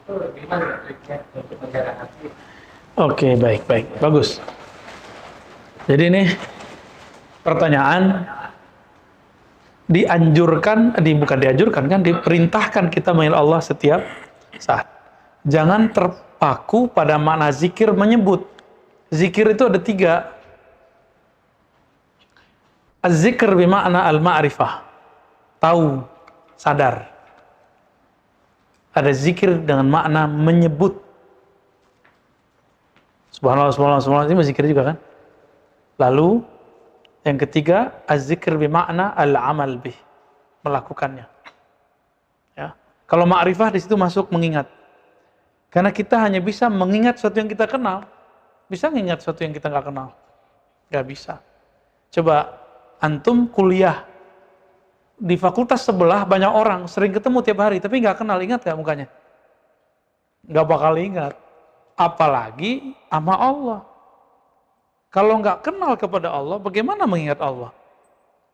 Itu gimana triknya untuk menjaga hati?
Oke, baik. Bagus. Jadi ini pertanyaan bukan dianjurkan kan, diperintahkan kita mengingat Allah setiap saat. Jangan terpaku pada makna zikir menyebut. Zikir itu ada 3. Az-zikr bermakna al-ma'rifah. Tahu, sadar. Ada zikir dengan makna menyebut. Subhanallah, ini zikir juga kan? Lalu yang ketiga, az-zikr bermakna al-amal bih. Melakukannya. Ya. Kalau ma'rifah di situ masuk mengingat. Karena kita hanya bisa mengingat sesuatu yang kita kenal. Bisa mengingat sesuatu yang kita nggak kenal? Nggak bisa. Coba antum kuliah di fakultas sebelah banyak orang, sering ketemu tiap hari, tapi nggak kenal, ingat nggak mukanya? Nggak bakal ingat. Apalagi sama Allah. Kalau nggak kenal kepada Allah, bagaimana mengingat Allah?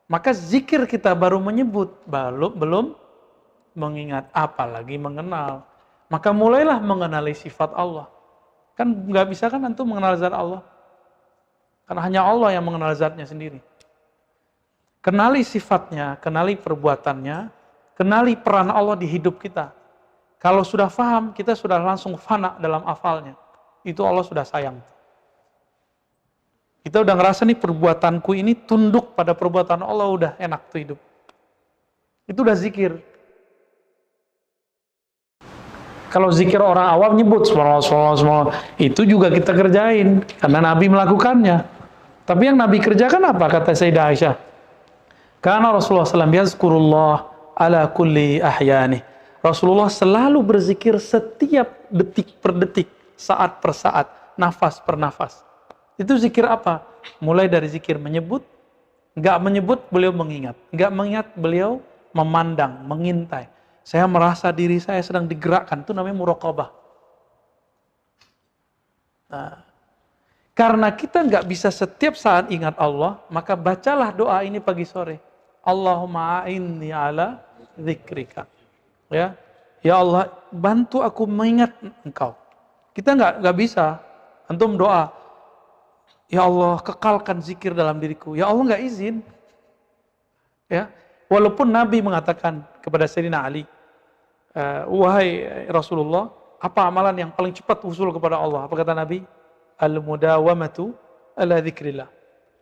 Maka zikir kita baru menyebut, belum mengingat, apalagi mengenal. Maka mulailah mengenali sifat Allah. Kan nggak bisa kan antum mengenal zat Allah? Karena hanya Allah yang mengenal zatnya sendiri. Kenali sifatnya, kenali perbuatannya, kenali peran Allah di hidup kita. Kalau sudah paham, kita sudah langsung fana dalam hafalnya. Itu Allah sudah sayang. Kita udah ngerasa nih perbuatanku ini tunduk pada perbuatan Allah, udah enak tuh hidup. Itu udah zikir. Kalau zikir orang awam nyebut subhanallah, itu juga kita kerjain karena Nabi melakukannya. Tapi yang Nabi kerjakan apa? Kata Sayyidah Aisyah. Karena Rasulullah SAW yazkurullah ala kulli ahyani. Rasulullah selalu berzikir setiap detik per detik, saat per saat, nafas per nafas. Itu zikir apa? Mulai dari zikir menyebut, nggak menyebut beliau mengingat, nggak mengingat beliau memandang, mengintai. Saya merasa diri saya sedang digerakkan, itu namanya muraqabah. Nah, karena kita nggak bisa setiap saat ingat Allah, maka bacalah doa ini pagi sore. Allahumma a'inni ala dzikrika. Ya Allah, bantu aku mengingat Engkau. Kita nggak bisa. Antum doa, ya Allah, kekalkan zikir dalam diriku. Ya Allah nggak izin. Ya, walaupun Nabi mengatakan kepada Sayyidina Ali, wahai Rasulullah, apa amalan yang paling cepat usul kepada Allah? Apa kata Nabi? Al-mudawamatu ala dzikrillah.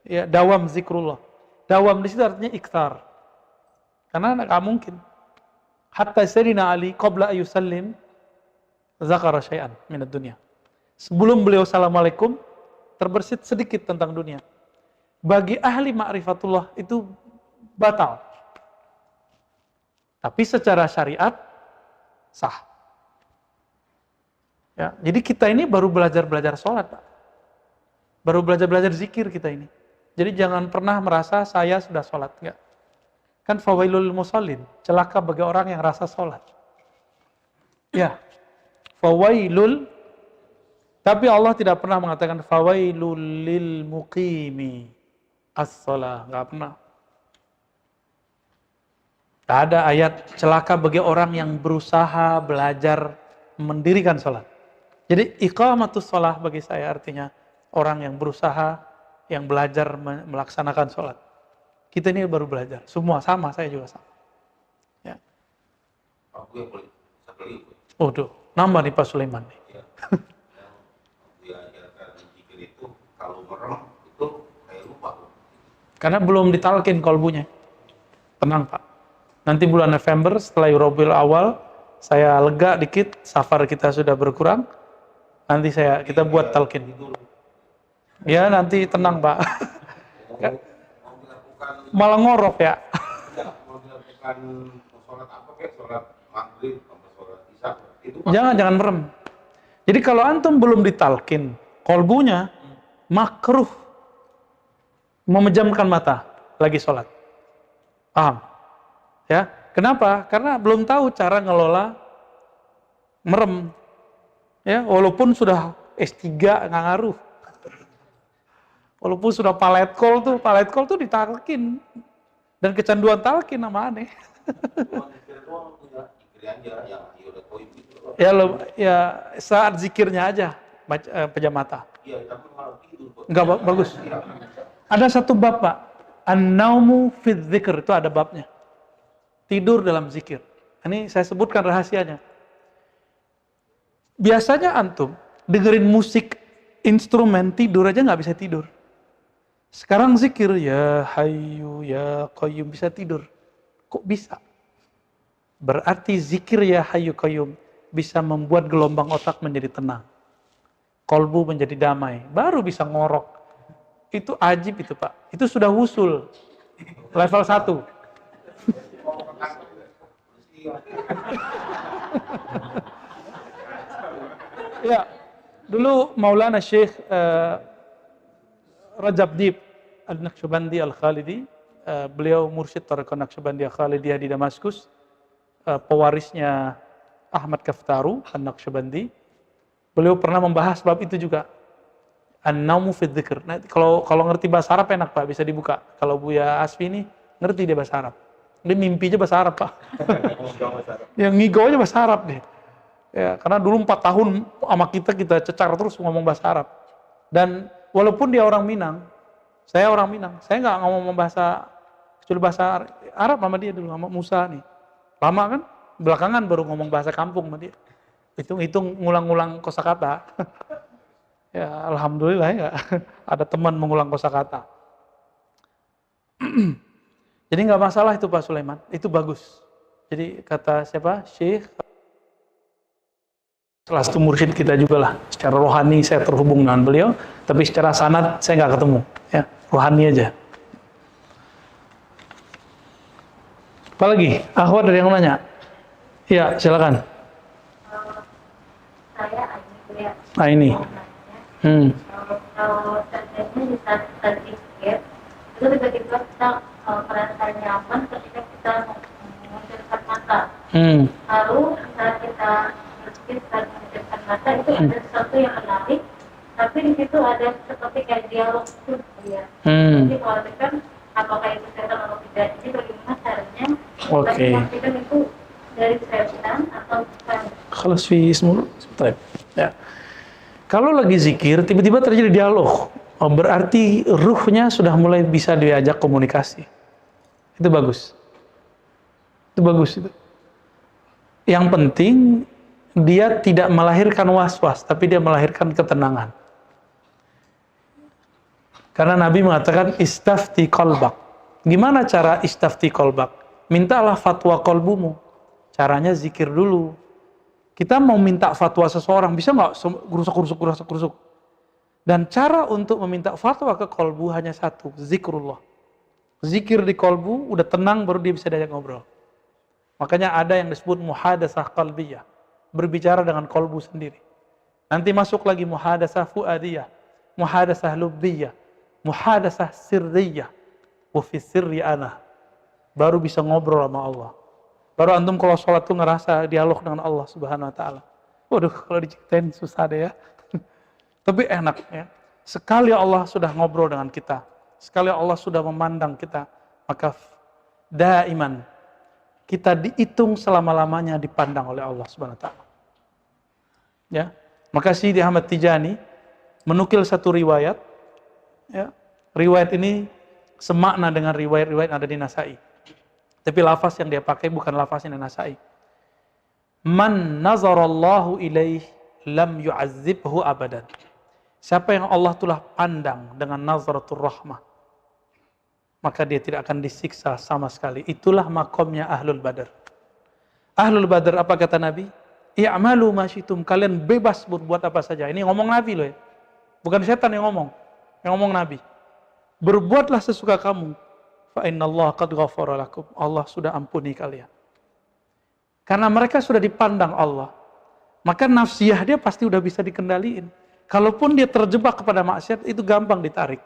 Ya, dawam zikrullah. Dawam di situ artinya iktar. Karena nggak mungkin. Hatta Sayyidina Ali qabla ayusallim zakara syai'an minad dunya. Sebelum beliau assalamualaikum, terbersit sedikit tentang dunia. Bagi ahli ma'rifatullah itu batal. Tapi secara syariat sah. Ya, jadi kita ini baru belajar sholat, Pak. Baru belajar zikir kita ini. Jadi jangan pernah merasa saya sudah sholat. Enggak. Kan fawailul musallin, celaka bagi orang yang rasa sholat. Ya, fawailul. Tapi Allah tidak pernah mengatakan fawailul lil muqimi as-shalah. Enggak pernah. Tak ada ayat celaka bagi orang yang berusaha belajar mendirikan sholat. Jadi iqamatus shalah bagi saya artinya orang yang berusaha, yang belajar melaksanakan sholat. Kita ini baru belajar. Semua sama, saya juga sama. Ya.
Aku yang boleh sekali.
Tuh, nambah nih Pak Sulaiman nih.
Ya. Diajarkan zikir itu kalau merem itu kayak lupa.
Karena belum ditalkin kolbunya. Tenang Pak. Nanti bulan November setelah Rabiul Awal, saya lega dikit, safar kita sudah berkurang. Nanti kita buat talkin. Ya nanti tenang Pak. Malah ngorok ya.
Mau dilakukan sholat apa kayak sholat maghrib sampai sholat isya itu
Jangan merem. Jadi kalau antum belum ditalkin kolbunya, makruh memejamkan mata lagi sholat. Paham? Ya, kenapa? Karena belum tahu cara ngelola merem. Ya, walaupun sudah S3 nggak ngaruh. Walaupun sudah palet call tuh ditalkin. Dan kecanduan talkin nama aneh.
Cuma zikir doang punya zikir aja yang udah koin gitu.
Ya saat zikirnya aja pejam mata.
Iya, tapi malah tidur.
Enggak bagus. Ada satu bab, Pak. An-naumu fi dzikr, itu ada babnya. Tidur dalam zikir. Ini saya sebutkan rahasianya. Biasanya antum dengerin musik instrumen tidur aja nggak bisa tidur. Sekarang zikir ya hayyu ya qayyum bisa tidur. Kok bisa? Berarti zikir ya hayyu qayyum bisa membuat gelombang otak menjadi tenang. Kolbu menjadi damai. Baru bisa ngorok. Itu ajib itu Pak. Itu sudah wusul. Level 1. Ya, dulu Maulana Syekh Rajab Dib Al-Naqsyabandi Al-Khalidi, beliau mursyid Thariqah Naqsyabandi Al-Khalidiyah di Damaskus, pewarisnya Ahmad Kaftaru Al-Naqsyabandi. Beliau pernah membahas bab itu juga. An-naumu fi dzikr. Nah, kalau ngerti bahasa Arab enak Pak, bisa dibuka. Kalau Buya Asfi ini ngerti dia bahasa Arab. Dia mimpi aja bahasa Arab Pak. Yang ngigau aja bahasa Arab deh. Ya, karena dulu 4 tahun sama kita cecar terus ngomong bahasa Arab. Dan walaupun dia orang Minang, saya orang Minang, saya nggak ngomong bahasa kecuali bahasa Arab sama dia dulu, sama Musa nih. Lama kan? Belakangan baru ngomong bahasa kampung sama dia. Hitung-hitung ngulang-ngulang kosakata. Ya, alhamdulillah ya, ada teman mengulang kosakata. Jadi nggak masalah itu Pak Sulaiman, itu bagus. Jadi kata siapa? Syekh salah satu mursyid kita juga lah. Secara rohani saya terhubung dengan beliau, tapi secara sanad saya nggak ketemu. Ya, rohani aja. Apalagi? Akhwat ada yang nanya? Ya, silakan.
Saya ya.
Nah ini.
Kalau terjadi di saat kita zikir, itu tiba-tiba kita merasa nyaman ketika kita mengucapkan mata. Lalu saat kita berzikir, saat mengucapkan mata itu ada sesuatu yang menarik, tapi di situ ada seperti kayak dialog itu ya. Jadi kalau kan apakah itu setan atau tidak, jadi bagaimana caranya memastikan itu dari setan atau bukan? Kalau
ya. Kalau lagi zikir, tiba-tiba terjadi dialog, berarti ruhnya sudah mulai bisa diajak komunikasi. Itu bagus. Itu bagus itu. Yang penting dia tidak melahirkan was-was, tapi dia melahirkan ketenangan. Karena Nabi mengatakan istafti qalbak. Gimana cara istafti qalbak? Mintalah fatwa kolbumu. Caranya zikir dulu. Kita mau minta fatwa seseorang, bisa nggak gerusuk. Dan cara untuk meminta fatwa ke kolbu hanya satu, zikrullah. Zikir di kolbu, udah tenang baru dia bisa diajak ngobrol. Makanya ada yang disebut muhadasah qalbiyah, berbicara dengan kolbu sendiri. Nanti masuk lagi muhadasah fuadiyah, muhadasah lubbiyah, muhadasah sirriyah, wa fi sirri ana. Baru bisa ngobrol sama Allah. Baru antum kalau sholat tuh ngerasa dialog dengan Allah Subhanahu Wa Taala. Waduh, kalau diceritain susah deh ya. Tapi enak ya. Sekali Allah sudah ngobrol dengan kita, sekali Allah sudah memandang kita, maka daiman kita dihitung selama-lamanya dipandang oleh Allah Subhanahu Wa Taala. Ya, maka Sidi Ahmad Tijani menukil satu riwayat. Ya, riwayat ini semakna dengan riwayat-riwayat yang ada di Nasai. Tapi lafaz yang dia pakai bukan lafaz yang Nasai. Man nazarallahu ilaih lam yu'azzibhu abadan. Siapa yang Allah telah pandang dengan nazaratul rahmah, maka dia tidak akan disiksa sama sekali. Itulah makomnya Ahlul Badar. Ahlul Badar apa kata Nabi? I'malu ma syi'tum, kalian bebas berbuat apa saja. Ini ngomong Nabi loh ya. Bukan setan yang ngomong. Yang ngomong Nabi. Berbuatlah sesuka kamu. Fa innallaha qad ghafara lakum. Allah sudah ampuni kalian. Karena mereka sudah dipandang Allah, maka nafsiyah dia pasti udah bisa dikendaliin. Kalaupun dia terjebak kepada maksiat, itu gampang ditarik.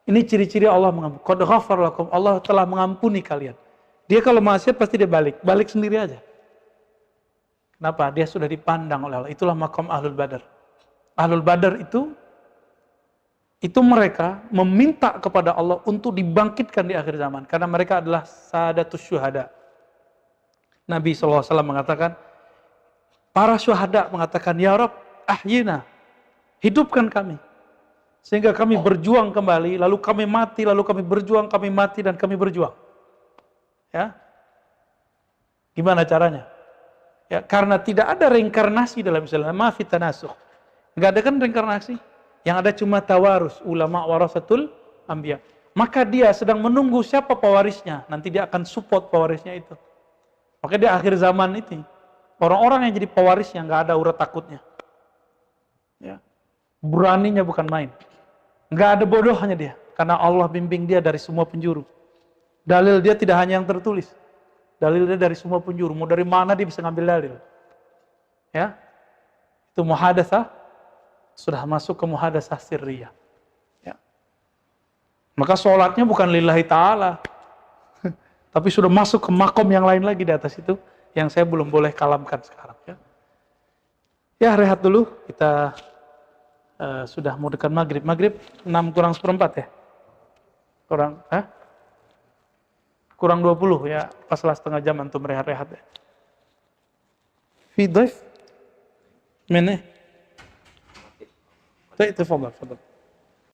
Ini ciri-ciri Allah mengampuni. Qad ghafara lakum. Allah telah mengampuni kalian. Dia kalau maksiat pasti dia balik sendiri aja. Kenapa? Dia sudah dipandang oleh Allah. Itulah makom Ahlul Badar. Ahlul Badar itu itu mereka meminta kepada Allah untuk dibangkitkan di akhir zaman. Karena mereka adalah sadatus syuhada. Nabi SAW mengatakan, para syuhada mengatakan, Ya Rabb, ahyina, hidupkan kami. Sehingga kami berjuang kembali, lalu kami mati, lalu kami berjuang, kami mati, dan kami berjuang. Ya, gimana caranya? Ya, karena tidak ada reinkarnasi dalam Islam, maafi tanasukh. Enggak ada kan reinkarnasi? Yang ada cuma tawarus, ulama warasatul anbiya. Maka dia sedang menunggu siapa pewarisnya, nanti dia akan support pewarisnya itu. Maka di akhir zaman itu, orang-orang yang jadi pewarisnya nggak ada urat takutnya. Ya. Beraninya bukan main. Nggak ada bodohnya dia, karena Allah bimbing dia dari semua penjuru. Dalil dia tidak hanya yang tertulis. Dalil dia dari semua penjuru. Mau dari mana dia bisa ngambil dalil. Ya. Itu muhadatsah, sudah masuk ke muhadatsah sirriyah. Ya. Maka sholatnya bukan lillahi ta'ala. Tapi sudah masuk ke makom yang lain lagi di atas itu. Yang saya belum boleh kalamkan sekarang. Ya, ya rehat dulu. Kita sudah mau dekat maghrib. Maghrib 6 kurang 1/4 ya? Kurang 20 ya. Paslah setengah jam antum rehat-rehat ya. Fi dhaif? Mana? Baik, tafadhal.